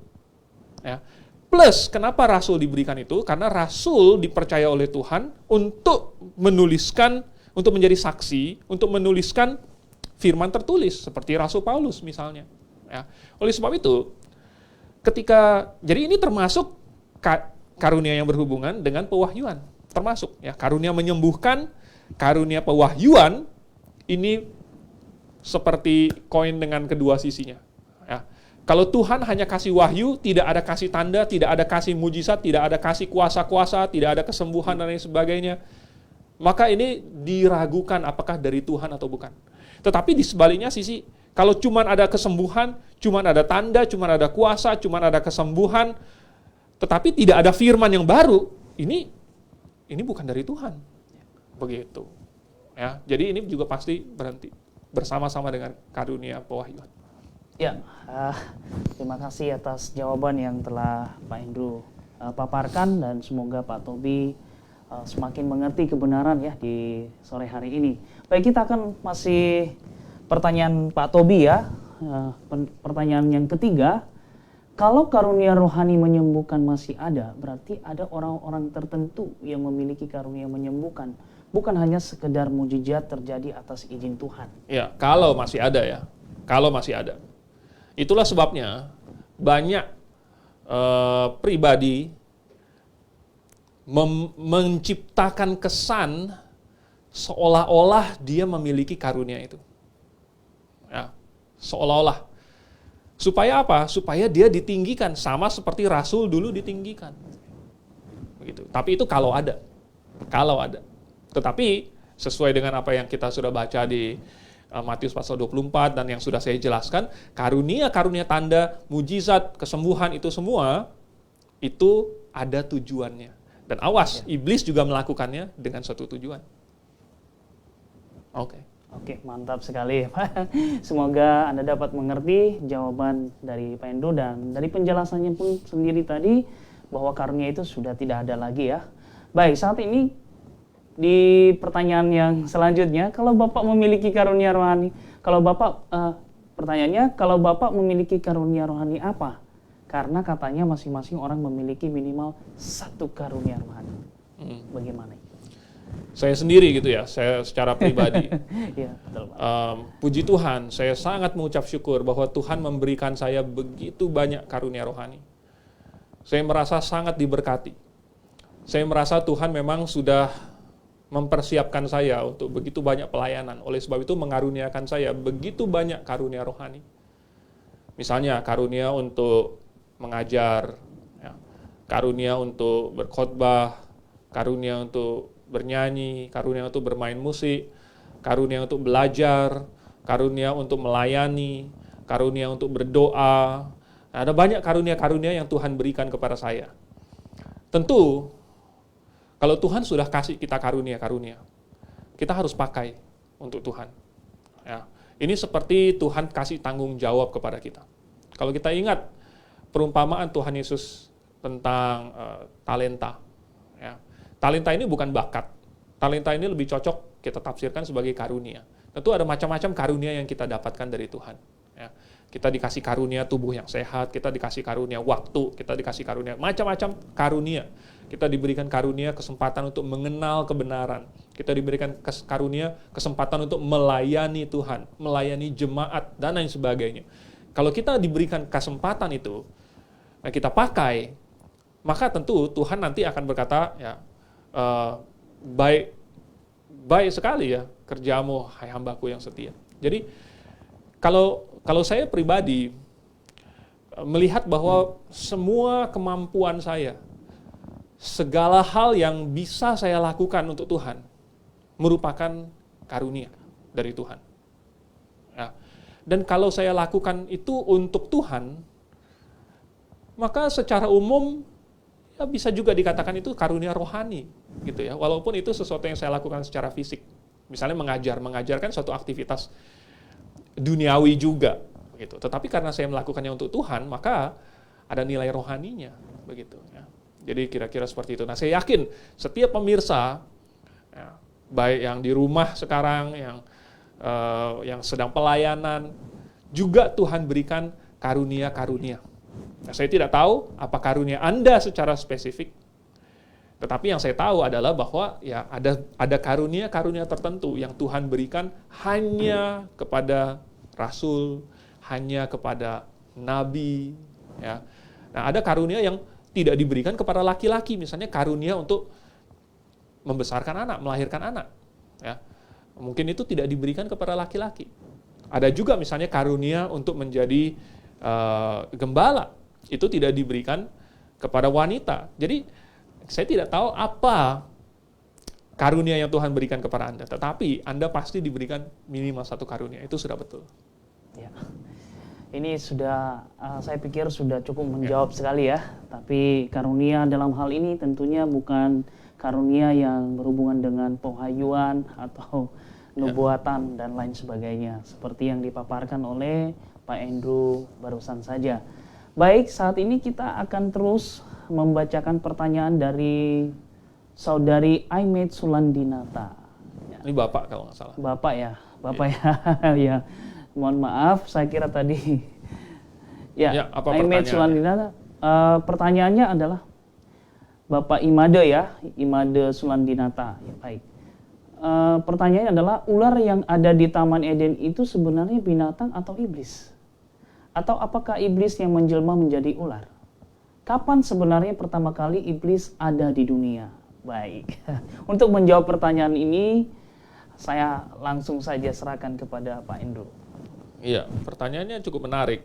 Ya. Plus, kenapa rasul diberikan itu? Karena rasul dipercaya oleh Tuhan untuk menuliskan, untuk menjadi saksi, untuk menuliskan firman tertulis, seperti Rasul Paulus misalnya. Ya. Oleh sebab itu, jadi ini termasuk karunia yang berhubungan dengan pewahyuan. Termasuk ya, karunia menyembuhkan, karunia pewahyuan, ini seperti koin dengan kedua sisinya. Ya. Kalau Tuhan hanya kasih wahyu, tidak ada kasih tanda, tidak ada kasih mujizat, tidak ada kasih kuasa-kuasa, tidak ada kesembuhan dan lain sebagainya, maka ini diragukan apakah dari Tuhan atau bukan. Tetapi di sebaliknya sisi, kalau cuma ada kesembuhan, cuma ada tanda, cuma ada kuasa, cuma ada kesembuhan, tetapi tidak ada firman yang baru, ini bukan dari Tuhan. Begitu. Ya, jadi ini juga pasti berhenti bersama-sama dengan karunia pewahyuan. Ya, terima kasih atas jawaban yang telah Pak Andrew paparkan, dan semoga Pak Tobi semakin mengerti kebenaran ya di sore hari ini. Baik, kita akan masih pertanyaan Pak Tobi ya. Pertanyaan yang ketiga, kalau karunia rohani menyembuhkan masih ada, berarti ada orang-orang tertentu yang memiliki karunia menyembuhkan, bukan hanya sekedar mujizat terjadi atas izin Tuhan. Ya, kalau masih ada ya. Kalau masih ada. Itulah sebabnya banyak pribadi menciptakan kesan seolah-olah dia memiliki karunia itu. Ya, seolah-olah. Supaya apa? Supaya dia ditinggikan, sama seperti rasul dulu ditinggikan. Begitu. Tapi itu kalau ada. Kalau ada. Tetapi sesuai dengan apa yang kita sudah baca di Matius pasal 24 dan yang sudah saya jelaskan, karunia-karunia tanda, mujizat, kesembuhan itu semua itu ada tujuannya. Dan awas, iblis juga melakukannya dengan suatu tujuan. Oke. Oke, mantap sekali Pak. Semoga Anda dapat mengerti jawaban dari Pak Andrew, dan dari penjelasannya pun sendiri tadi bahwa karunia itu sudah tidak ada lagi ya. Baik, saat ini di pertanyaan yang selanjutnya, kalau Bapak memiliki karunia rohani, pertanyaannya, kalau Bapak memiliki karunia rohani apa? Karena katanya masing-masing orang memiliki minimal 1 karunia rohani. Bagaimana? Saya sendiri gitu ya, saya secara pribadi. Ya, betul, Pak. Puji Tuhan, saya sangat mengucap syukur bahwa Tuhan memberikan saya begitu banyak karunia rohani. Saya merasa sangat diberkati. Saya merasa Tuhan memang sudah mempersiapkan saya untuk begitu banyak pelayanan. Oleh sebab itu mengaruniakan saya begitu banyak karunia rohani. Misalnya karunia untuk mengajar, ya, karunia untuk berkhotbah, karunia untuk bernyanyi, karunia untuk bermain musik, karunia untuk belajar, karunia untuk melayani, karunia untuk berdoa. Nah, ada banyak karunia-karunia yang Tuhan berikan kepada saya. Tentu, kalau Tuhan sudah kasih kita karunia-karunia, kita harus pakai untuk Tuhan. Ya, ini seperti Tuhan kasih tanggung jawab kepada kita. Kalau kita ingat perumpamaan Tuhan Yesus tentang talenta, ya, talenta ini bukan bakat. Talenta ini lebih cocok kita tafsirkan sebagai karunia. Tentu ada macam-macam karunia yang kita dapatkan dari Tuhan. Ya, kita dikasih karunia tubuh yang sehat, kita dikasih karunia waktu, kita dikasih karunia macam-macam karunia. Kita diberikan karunia kesempatan untuk mengenal kebenaran. Kita diberikan karunia kesempatan untuk melayani Tuhan, melayani jemaat, dan lain sebagainya. Kalau kita diberikan kesempatan itu, nah kita pakai, maka tentu Tuhan nanti akan berkata, ya, baik sekali ya kerjamu, hai hambaku yang setia. Jadi kalau saya pribadi melihat bahwa semua kemampuan saya, segala hal yang bisa saya lakukan untuk Tuhan merupakan karunia dari Tuhan. Ya. Dan kalau saya lakukan itu untuk Tuhan, maka secara umum ya bisa juga dikatakan itu karunia rohani, gitu ya. Walaupun itu sesuatu yang saya lakukan secara fisik. Misalnya mengajar kan suatu aktivitas duniawi juga, gitu. Tetapi karena saya melakukannya untuk Tuhan, maka ada nilai rohaninya, begitu. Ya. Jadi kira-kira seperti itu. Nah, saya yakin setiap pemirsa, ya, baik yang di rumah sekarang, yang sedang pelayanan, juga Tuhan berikan karunia-karunia. Nah, saya tidak tahu apa karunia Anda secara spesifik, tetapi yang saya tahu adalah bahwa ya ada karunia-karunia tertentu yang Tuhan berikan hanya kepada rasul, hanya kepada nabi. Ya. Nah, ada karunia yang tidak diberikan kepada laki-laki, misalnya karunia untuk membesarkan anak, melahirkan anak. Ya. Mungkin itu tidak diberikan kepada laki-laki. Ada juga misalnya karunia untuk menjadi gembala, itu tidak diberikan kepada wanita. Jadi saya tidak tahu apa karunia yang Tuhan berikan kepada Anda, tetapi Anda pasti diberikan minimal 1 karunia, itu sudah betul. Ya. Ini sudah, saya pikir sudah cukup menjawab sekali ya. Tapi karunia dalam hal ini tentunya bukan karunia yang berhubungan dengan penghayuan atau nubuatan dan lain sebagainya. Seperti yang dipaparkan oleh Pak Andrew barusan saja. Baik, saat ini kita akan terus membacakan pertanyaan dari Saudari Aimet Sulandinata. Ya. Ini Bapak kalau nggak salah. Bapak ya, ya. Mohon maaf, saya kira tadi. Ya, apa Aimet Sulandinata. Pertanyaannya adalah Bapak Imade ya, Imade Sulandinata. Ya, baik. Pertanyaannya adalah, ular yang ada di Taman Eden itu sebenarnya binatang atau iblis? Atau apakah iblis yang menjelma menjadi ular? Kapan sebenarnya pertama kali iblis ada di dunia? Baik. Untuk menjawab pertanyaan ini, saya langsung saja serahkan kepada Pak Andrew. Iya, pertanyaannya cukup menarik.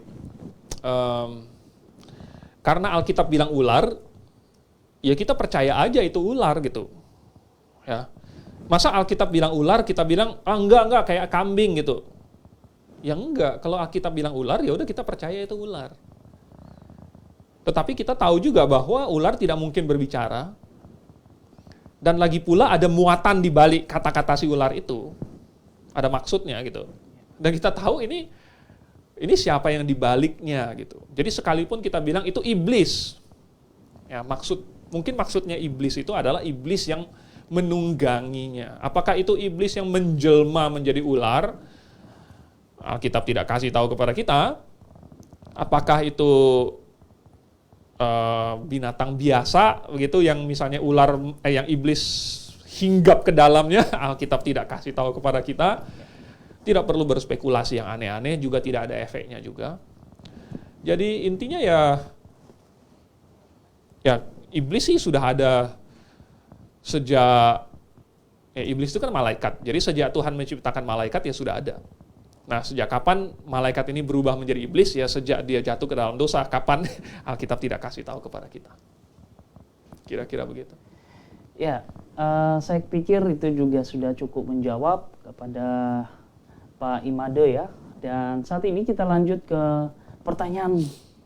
Karena Alkitab bilang ular, ya kita percaya aja itu ular gitu. Ya. Masa Alkitab bilang ular, kita bilang enggak kayak kambing gitu. Ya enggak, kalau Alkitab bilang ular, ya udah kita percaya itu ular. Tetapi kita tahu juga bahwa ular tidak mungkin berbicara. Dan lagi pula ada muatan di balik kata-kata si ular itu. Ada maksudnya gitu. Dan kita tahu ini siapa yang dibaliknya gitu. Jadi sekalipun kita bilang itu iblis. Ya, mungkin maksudnya iblis itu adalah iblis yang menungganginya. Apakah itu iblis yang menjelma menjadi ular? Alkitab tidak kasih tahu kepada kita. Apakah itu binatang biasa begitu yang misalnya ular yang iblis hinggap ke dalamnya? Alkitab tidak kasih tahu kepada kita. Tidak perlu berspekulasi yang aneh-aneh, juga tidak ada efeknya juga. Jadi intinya ya iblis sih sudah ada sejak iblis itu kan malaikat. Jadi sejak Tuhan menciptakan malaikat ya sudah ada. Nah, sejak kapan malaikat ini berubah menjadi iblis? Ya sejak dia jatuh ke dalam dosa. Kapan? Alkitab tidak kasih tahu kepada kita. Kira-kira begitu. Ya, saya pikir itu juga sudah cukup menjawab kepada Pak Imade ya. Dan saat ini kita lanjut ke pertanyaan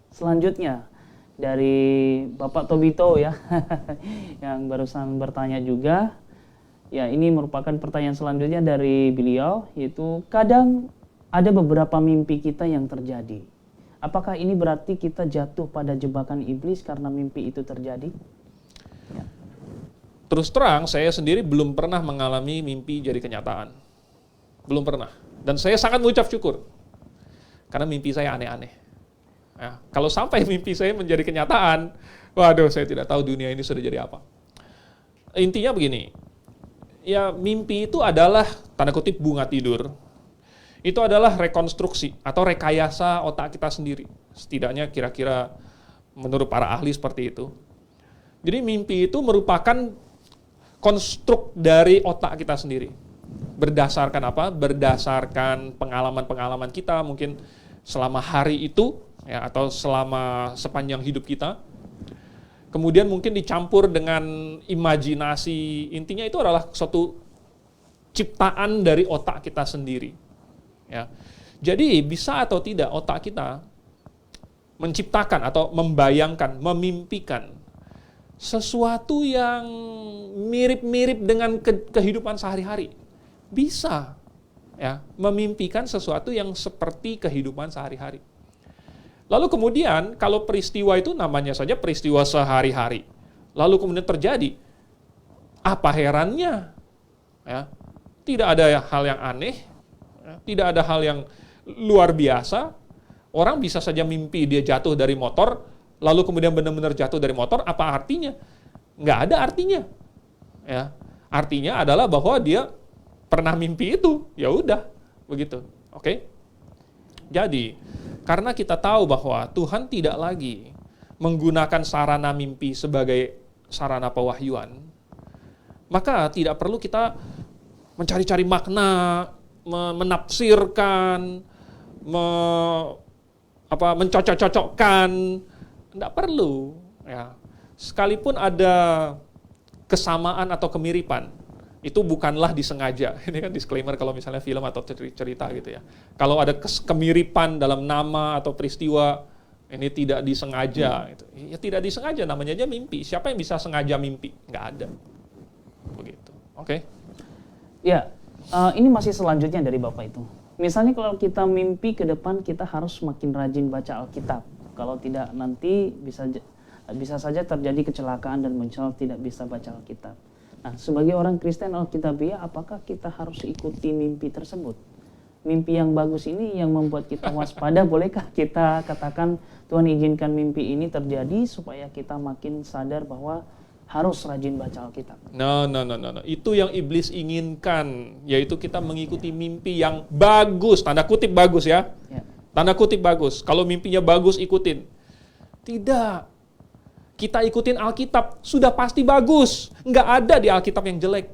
selanjutnya dari Bapak Tobito ya, yang barusan bertanya juga. Ya, ini merupakan pertanyaan selanjutnya dari beliau, yaitu kadang ada beberapa mimpi kita yang terjadi. Apakah ini berarti kita jatuh pada jebakan iblis karena mimpi itu terjadi? Ya. Terus terang, saya sendiri belum pernah mengalami mimpi jadi kenyataan. Belum pernah. Dan saya sangat mengucap syukur. Karena mimpi saya aneh-aneh. Ya, kalau sampai mimpi saya menjadi kenyataan, waduh, saya tidak tahu dunia ini sudah jadi apa. Intinya begini, ya mimpi itu adalah, tanda kutip, bunga tidur. Itu adalah rekonstruksi atau rekayasa otak kita sendiri. Setidaknya kira-kira menurut para ahli seperti itu. Jadi mimpi itu merupakan konstruk dari otak kita sendiri. Berdasarkan apa? Berdasarkan pengalaman-pengalaman kita mungkin selama hari itu ya, atau selama sepanjang hidup kita. Kemudian mungkin dicampur dengan imajinasi. Intinya itu adalah suatu ciptaan dari otak kita sendiri. Ya. Jadi bisa atau tidak otak kita menciptakan atau membayangkan, memimpikan sesuatu yang mirip-mirip dengan kehidupan sehari-hari. Bisa ya, memimpikan sesuatu yang seperti kehidupan sehari-hari. Lalu kemudian kalau peristiwa itu namanya saja peristiwa sehari-hari. Lalu kemudian terjadi, apa herannya? Ya, tidak ada hal yang aneh, ya, tidak ada hal yang luar biasa. Orang bisa saja mimpi dia jatuh dari motor, lalu kemudian benar-benar jatuh dari motor, apa artinya? Nggak ada artinya. Ya, artinya adalah bahwa dia pernah mimpi itu, ya udah, begitu. Oke? Jadi, karena kita tahu bahwa Tuhan tidak lagi menggunakan sarana mimpi sebagai sarana pewahyuan, maka tidak perlu kita mencari-cari makna, menafsirkan, mencocok-cocokkan. Tidak perlu. Ya. Sekalipun ada kesamaan atau kemiripan, itu bukanlah disengaja. Ini kan disclaimer kalau misalnya film atau cerita gitu ya. Kalau ada kemiripan dalam nama atau peristiwa, ini tidak disengaja. Gitu. Ya tidak disengaja, namanya aja mimpi. Siapa yang bisa sengaja mimpi? Nggak ada. Begitu. Oke? Ya, ini masih selanjutnya dari Bapak itu. Misalnya kalau kita mimpi ke depan, kita harus makin rajin baca Alkitab. Kalau tidak nanti bisa saja terjadi kecelakaan dan misal tidak bisa baca Alkitab. Nah, sebagai orang Kristen Alkitabiah, apakah kita harus ikuti mimpi tersebut? Mimpi yang bagus ini yang membuat kita waspada, bolehkah kita katakan Tuhan izinkan mimpi ini terjadi supaya kita makin sadar bahwa harus rajin baca Alkitab? No. Itu yang iblis inginkan, yaitu kita mengikuti mimpi yang bagus, tanda kutip bagus ya. Tanda kutip bagus. Kalau mimpinya bagus, ikutin. Tidak. Kita ikutin Alkitab, sudah pasti bagus. Nggak ada di Alkitab yang jelek.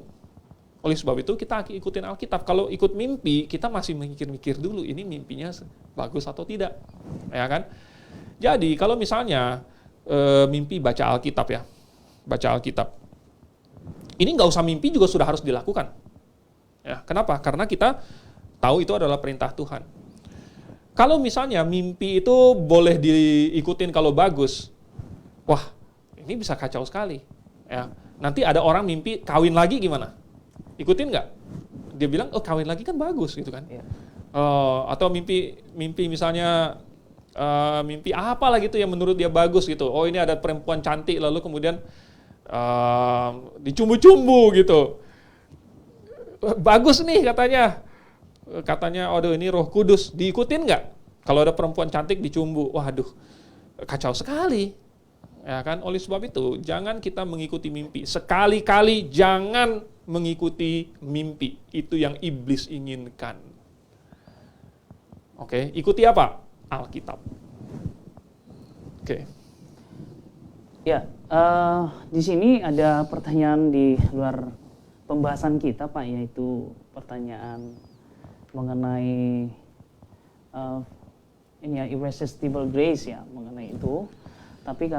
Oleh sebab itu kita ikutin Alkitab. Kalau ikut mimpi, kita masih mikir-mikir dulu, ini mimpinya bagus atau tidak. Ya kan? Jadi kalau misalnya mimpi baca Alkitab ya, baca Alkitab. Ini nggak usah mimpi juga sudah harus dilakukan. Ya, kenapa? Karena kita tahu itu adalah perintah Tuhan. Kalau misalnya mimpi itu boleh diikutin kalau bagus, wah, ini bisa kacau sekali. Ya, nanti ada orang mimpi kawin lagi gimana? Ikutin nggak? Dia bilang, oh kawin lagi kan bagus gitu kan? Yeah. Atau mimpi misalnya mimpi apa lah gitu yang menurut dia bagus gitu. Oh ini ada perempuan cantik lalu kemudian dicumbu-cumbu gitu. Bagus nih katanya, aduh ini Roh Kudus, diikutin nggak? Kalau ada perempuan cantik dicumbu, waduh, kacau sekali. Ya kan, oleh sebab itu jangan kita mengikuti mimpi. Sekali-kali jangan mengikuti mimpi. Itu yang iblis inginkan. Oke, ikuti apa? Alkitab. Oke. Ya, di sini ada pertanyaan di luar pembahasan kita, Pak, yaitu pertanyaan mengenai irresistible grace ya, mengenai itu. Tapi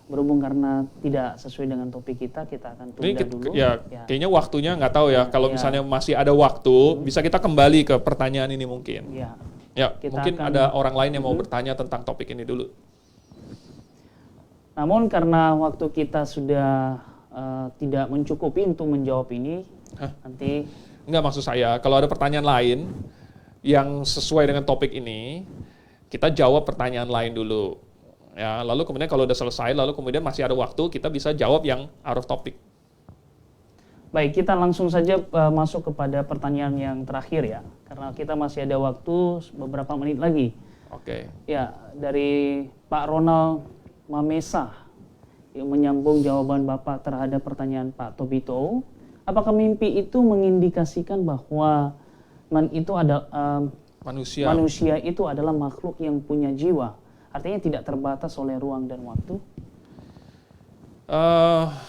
berhubung karena tidak sesuai dengan topik kita akan tunda dulu. Ya, kayaknya waktunya nggak tahu ya. Kalau misalnya masih ada waktu, bisa kita kembali ke pertanyaan ini mungkin. Ya, mungkin ada orang lain yang mau bertanya tentang topik ini dulu. Namun karena waktu kita sudah tidak mencukupi untuk menjawab ini, nanti... Enggak, maksud saya, kalau ada pertanyaan lain yang sesuai dengan topik ini, kita jawab pertanyaan lain dulu. Ya, lalu kemudian kalau udah selesai, lalu kemudian masih ada waktu, kita bisa jawab yang out of topic. Baik, kita langsung saja masuk kepada pertanyaan yang terakhir ya, karena kita masih ada waktu beberapa menit lagi. Oke. Ya, dari Pak Ronald Mamesa yang menyambung jawaban Bapak terhadap pertanyaan Pak Tobito, apakah mimpi itu mengindikasikan bahwa manusia itu adalah makhluk yang punya jiwa, artinya tidak terbatas oleh ruang dan waktu?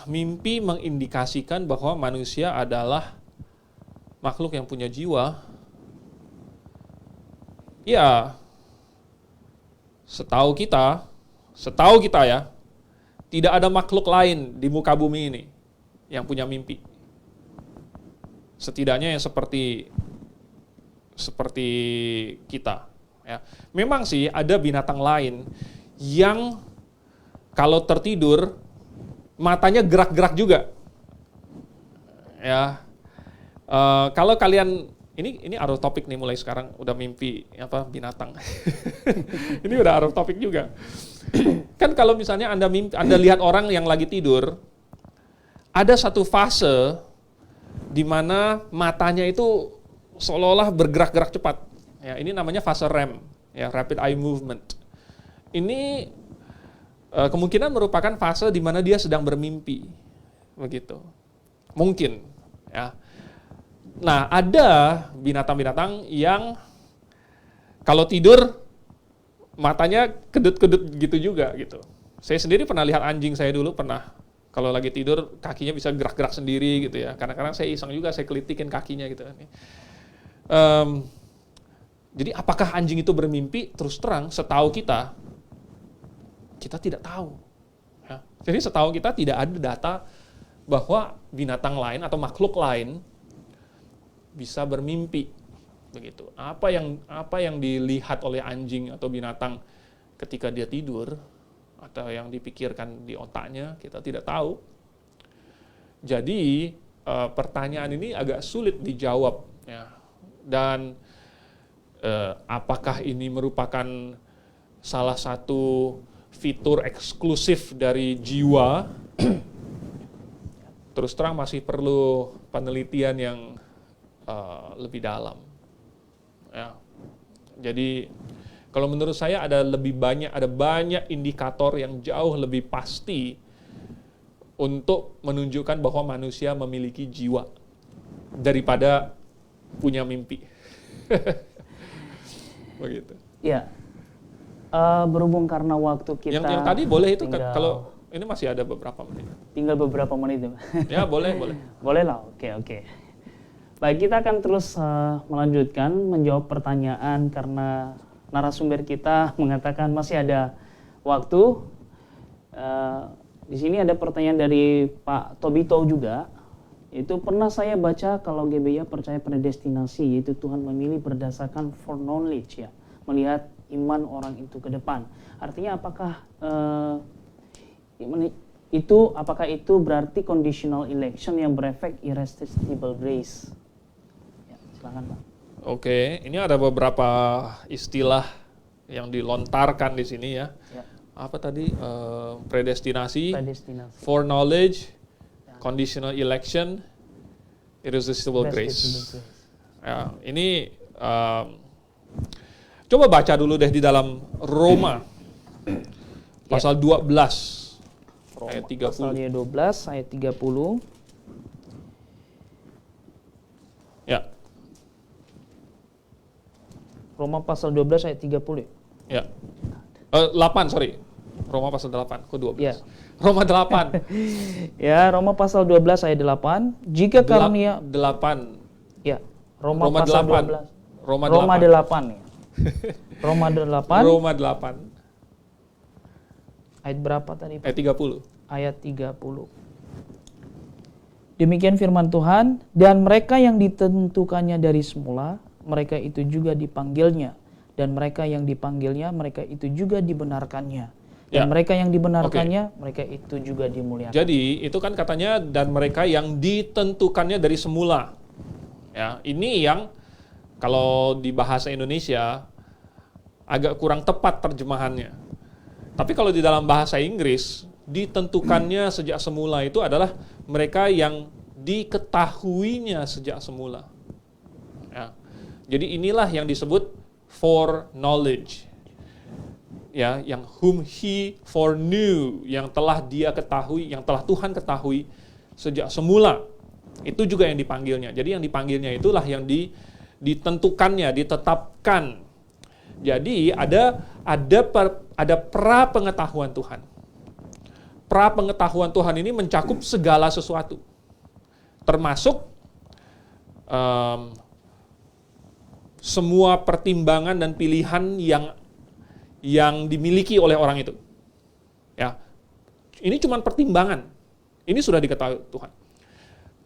Mimpi mengindikasikan bahwa manusia adalah makhluk yang punya jiwa. Ya, setahu kita ya, tidak ada makhluk lain di muka bumi ini yang punya mimpi. Setidaknya yang seperti kita. Ya. Memang sih ada binatang lain yang kalau tertidur matanya gerak-gerak juga. Ya, kalau kalian ini out of topic nih mulai sekarang udah mimpi binatang. Ini udah out of topic juga. Kan kalau misalnya Anda lihat orang yang lagi tidur, ada satu fase di mana matanya itu seolah-olah bergerak-gerak cepat. Ya, ini namanya fase REM, ya, rapid eye movement. Ini kemungkinan merupakan fase di mana dia sedang bermimpi, begitu. Mungkin, ya. Nah, ada binatang-binatang yang kalau tidur matanya kedut-kedut gitu juga, gitu. Saya sendiri pernah lihat anjing saya dulu kalau lagi tidur kakinya bisa gerak-gerak sendiri gitu ya. Kadang-kadang saya iseng juga, saya kelitikin kakinya gitu. Jadi apakah anjing itu bermimpi? Terus terang, setahu kita tidak tahu. Ya. Jadi setahu kita tidak ada data bahwa binatang lain atau makhluk lain bisa bermimpi, begitu. Apa yang dilihat oleh anjing atau binatang ketika dia tidur atau yang dipikirkan di otaknya kita tidak tahu. Jadi pertanyaan ini agak sulit dijawab, ya. Dan apakah ini merupakan salah satu fitur eksklusif dari jiwa? Terus terang masih perlu penelitian yang lebih dalam. Ya. Jadi kalau menurut saya ada banyak indikator yang jauh lebih pasti untuk menunjukkan bahwa manusia memiliki jiwa daripada punya mimpi. Begitu. Ya. Berhubung karena waktu kita yang tadi boleh itu kalau ini masih ada beberapa menit. Tinggal beberapa menit. Ya, boleh. Boleh lah. Oke. Baik, kita akan terus melanjutkan menjawab pertanyaan karena narasumber kita mengatakan masih ada waktu. Di sini ada pertanyaan dari Pak Tobito juga. Itu pernah saya baca kalau GBI percaya predestinasi, yaitu Tuhan memilih berdasarkan foreknowledge, ya, melihat iman orang itu ke depan. Artinya apakah itu berarti conditional election yang berefek irresistible grace? Ya, silakan Pak. Oke, ini ada beberapa istilah yang dilontarkan di sini ya. apa tadi? Predestinasi, Predestinasi. foreknowledge, conditional election, irresistible grace. Ya, ini coba baca dulu deh di dalam Roma pasal 12 ayat 30. Pasalnya 12 ayat 30. Ya. Roma pasal 12 ayat 30. Ya. 8, sorry. Roma pasal 8, kok 12? Ya. Roma 8. Ya, Roma pasal 12 ayat 8. Jika karunia 8. ya, Roma Roma pasal 8. 12. Roma 8 ya. Roma 8 Roma 8 ayat berapa tadi, Pak? ayat 30. Ayat 30. Demikian firman Tuhan, dan mereka yang ditentukannya dari semula, mereka itu juga dipanggilnya, dan mereka yang dipanggilnya, mereka itu juga dibenarkannya, dan Ya. mereka yang dibenarkannya, mereka itu juga dimuliakan. Jadi itu kan katanya dan mereka yang ditentukannya dari semula. Ya, ini yang kalau di bahasa Indonesia agak kurang tepat terjemahannya. Tapi kalau di dalam bahasa Inggris, ditentukannya sejak semula itu adalah mereka yang diketahuinya sejak semula. Ya. Jadi inilah yang disebut foreknowledge. Ya, yang whom he foreknew, yang telah dia ketahui, yang telah Tuhan ketahui sejak semula. Itu juga yang dipanggilnya. Jadi yang dipanggilnya itulah yang ditentukannya, ditetapkan. Jadi ada pra pengetahuan Tuhan. Pra pengetahuan Tuhan ini mencakup segala sesuatu, termasuk semua pertimbangan dan pilihan yang dimiliki oleh orang itu. Ya, ini cuma pertimbangan. Ini sudah diketahui Tuhan.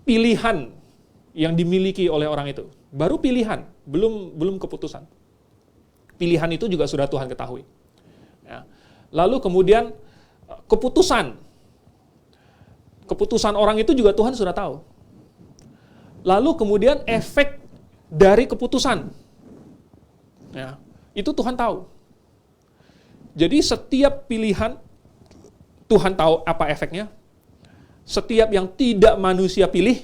Pilihan yang dimiliki oleh orang itu, baru pilihan, belum keputusan. Pilihan itu juga sudah Tuhan ketahui. Ya. Lalu kemudian keputusan orang itu juga Tuhan sudah tahu. Lalu kemudian efek dari keputusan, ya, itu Tuhan tahu. Jadi setiap pilihan Tuhan tahu apa efeknya. Setiap yang tidak manusia pilih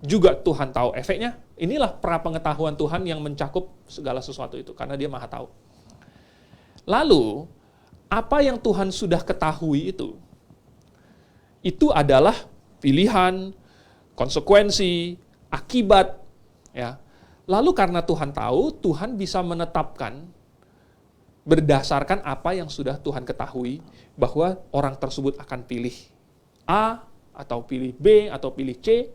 juga Tuhan tahu efeknya. Inilah pra pengetahuan Tuhan yang mencakup segala sesuatu itu, karena Dia Maha tahu. Lalu, apa yang Tuhan sudah ketahui itu adalah pilihan, konsekuensi, akibat. Ya. Lalu karena Tuhan tahu, Tuhan bisa menetapkan berdasarkan apa yang sudah Tuhan ketahui, bahwa orang tersebut akan pilih A, atau pilih B, atau pilih C.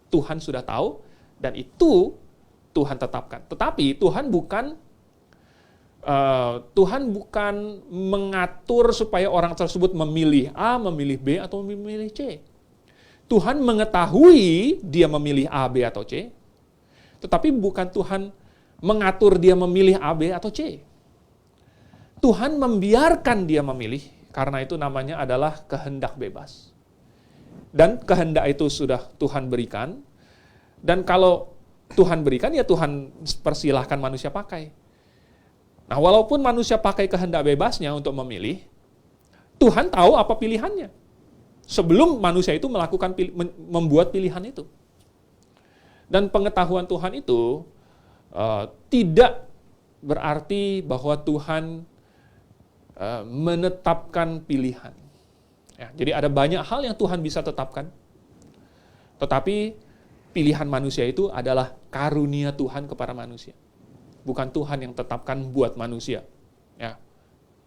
Tuhan sudah tahu, dan itu Tuhan tetapkan. Tetapi Tuhan bukan mengatur supaya orang tersebut memilih A, memilih B, atau memilih C. Tuhan mengetahui dia memilih A, B, atau C. Tetapi bukan Tuhan mengatur dia memilih A, B, atau C. Tuhan membiarkan dia memilih, karena itu namanya adalah kehendak bebas. Dan kehendak itu sudah Tuhan berikan. Dan kalau Tuhan berikan, ya Tuhan persilahkan manusia pakai. Nah, walaupun manusia pakai kehendak bebasnya untuk memilih, Tuhan tahu apa pilihannya sebelum manusia itu membuat pilihan itu. Dan pengetahuan Tuhan itu tidak berarti bahwa Tuhan menetapkan pilihan. Ya, jadi ada banyak hal yang Tuhan bisa tetapkan, tetapi pilihan manusia itu adalah karunia Tuhan kepada manusia. Bukan Tuhan yang tetapkan buat manusia. Ya.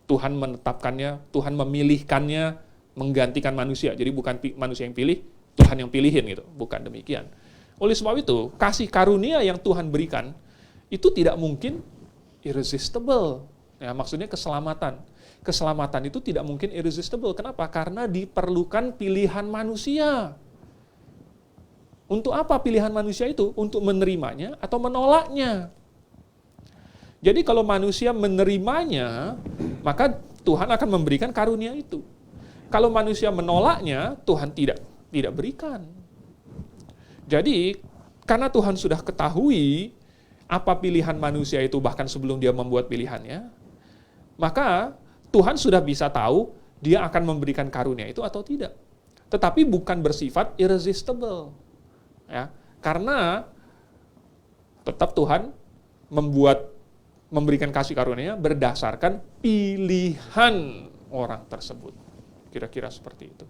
Tuhan menetapkannya, Tuhan memilihkannya, menggantikan manusia. Jadi bukan manusia yang pilih, Tuhan yang pilihin gitu. Bukan demikian. Oleh sebab itu, kasih karunia yang Tuhan berikan, itu tidak mungkin irresistible. Ya, maksudnya keselamatan. Keselamatan itu tidak mungkin irresistible. Kenapa? Karena diperlukan pilihan manusia. Untuk apa pilihan manusia itu? Untuk menerimanya atau menolaknya. Jadi kalau manusia menerimanya, maka Tuhan akan memberikan karunia itu. Kalau manusia menolaknya, Tuhan tidak berikan. Jadi, karena Tuhan sudah ketahui apa pilihan manusia itu bahkan sebelum dia membuat pilihannya, maka Tuhan sudah bisa tahu dia akan memberikan karunia itu atau tidak. Tetapi bukan bersifat irresistible. Ya, karena tetap Tuhan memberikan kasih karunia berdasarkan pilihan orang tersebut. Kira-kira seperti itu.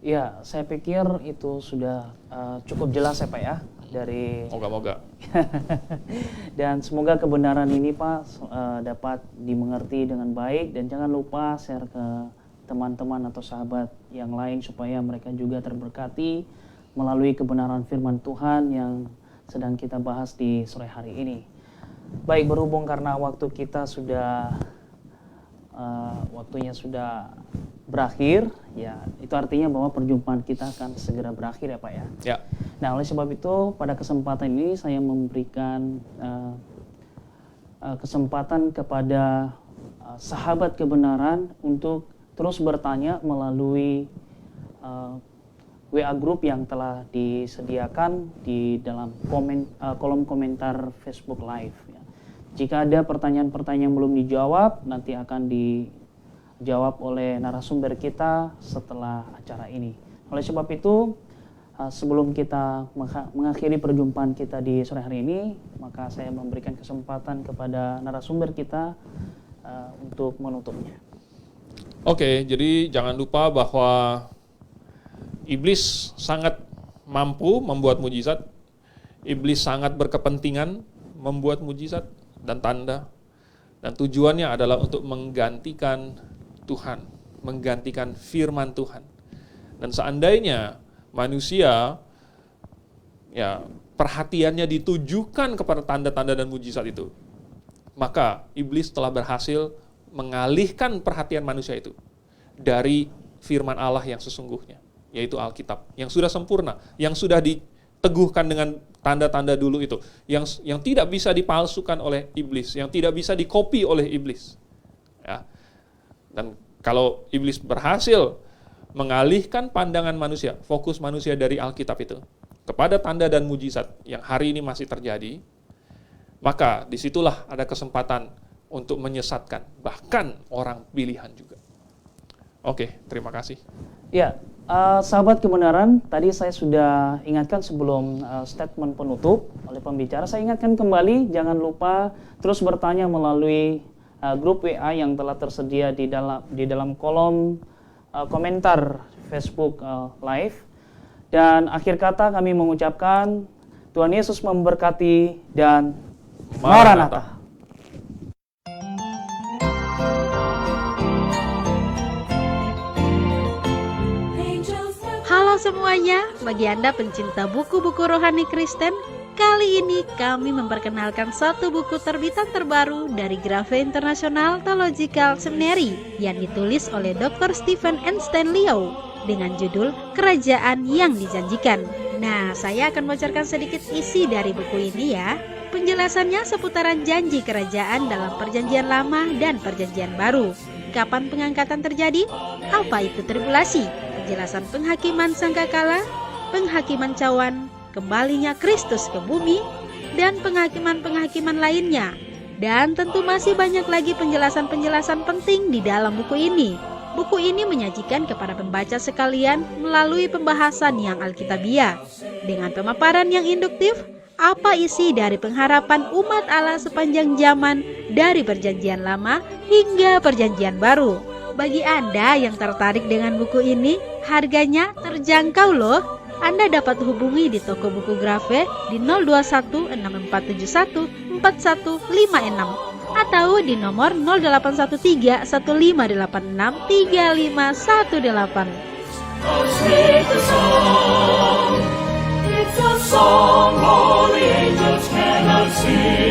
Ya, saya pikir itu sudah cukup jelas ya Pak ya dari. Moga-moga. Dan semoga kebenaran ini Pak dapat dimengerti dengan baik, dan jangan lupa share ke teman-teman atau sahabat yang lain supaya mereka juga terberkati melalui kebenaran firman Tuhan yang sedang kita bahas di sore hari ini. Baik, berhubung karena waktu kita sudah waktunya sudah berakhir, ya itu artinya bahwa perjumpaan kita akan segera berakhir ya Pak ya. Ya. Nah, oleh sebab itu pada kesempatan ini saya memberikan kesempatan kepada sahabat kebenaran untuk terus bertanya melalui WA group yang telah disediakan di dalam kolom komentar Facebook Live. Ya. Jika ada pertanyaan-pertanyaan yang belum dijawab, nanti akan dijawab oleh narasumber kita setelah acara ini. Oleh sebab itu, sebelum kita mengakhiri perjumpaan kita di sore hari ini, maka saya memberikan kesempatan kepada narasumber kita untuk menutupnya. Oke, jadi jangan lupa bahwa iblis sangat mampu membuat mujizat. Iblis sangat berkepentingan membuat mujizat dan tanda. Dan tujuannya adalah untuk menggantikan Tuhan, menggantikan firman Tuhan. Dan seandainya manusia ya perhatiannya ditujukan kepada tanda-tanda dan mujizat itu, maka iblis telah berhasil mengalihkan perhatian manusia itu dari firman Allah yang sesungguhnya, yaitu Alkitab, yang sudah sempurna, yang sudah diteguhkan dengan tanda-tanda dulu itu, yang tidak bisa dipalsukan oleh iblis, yang tidak bisa dikopi oleh iblis. Ya. Dan kalau iblis berhasil mengalihkan pandangan manusia, fokus manusia dari Alkitab itu kepada tanda dan mujizat yang hari ini masih terjadi, maka disitulah ada kesempatan untuk menyesatkan bahkan orang pilihan juga. Oke, terima kasih. Ya, sahabat kebenaran, tadi saya sudah ingatkan sebelum statement penutup oleh pembicara, saya ingatkan kembali, jangan lupa terus bertanya melalui grup WA yang telah tersedia di dalam kolom komentar Facebook Live. Dan akhir kata kami mengucapkan Tuhan Yesus memberkati dan Maranatha. Halo semuanya, bagi Anda pencinta buku-buku rohani Kristen, kali ini kami memperkenalkan satu buku terbitan terbaru dari Grace International Theological Seminary yang ditulis oleh Dr. Stephen N. Stanley dengan judul Kerajaan yang Dijanjikan. Nah, saya akan bocorkan sedikit isi dari buku ini ya. Penjelasannya seputaran janji kerajaan dalam Perjanjian Lama dan Perjanjian Baru. Kapan pengangkatan terjadi? Apa itu tribulasi? Penjelasan penghakiman sangkakala, penghakiman cawan, kembalinya Kristus ke bumi, dan penghakiman-penghakiman lainnya. Dan tentu masih banyak lagi penjelasan-penjelasan penting di dalam buku ini. Buku ini menyajikan kepada pembaca sekalian melalui pembahasan yang alkitabiah, dengan pemaparan yang induktif, apa isi dari pengharapan umat Allah sepanjang zaman dari Perjanjian Lama hingga Perjanjian Baru. Bagi Anda yang tertarik dengan buku ini, harganya terjangkau loh. Anda dapat hubungi di toko buku Grace di 021 6471 4156 atau di nomor 0813 1586 3518. It's a song all the angels cannot sing.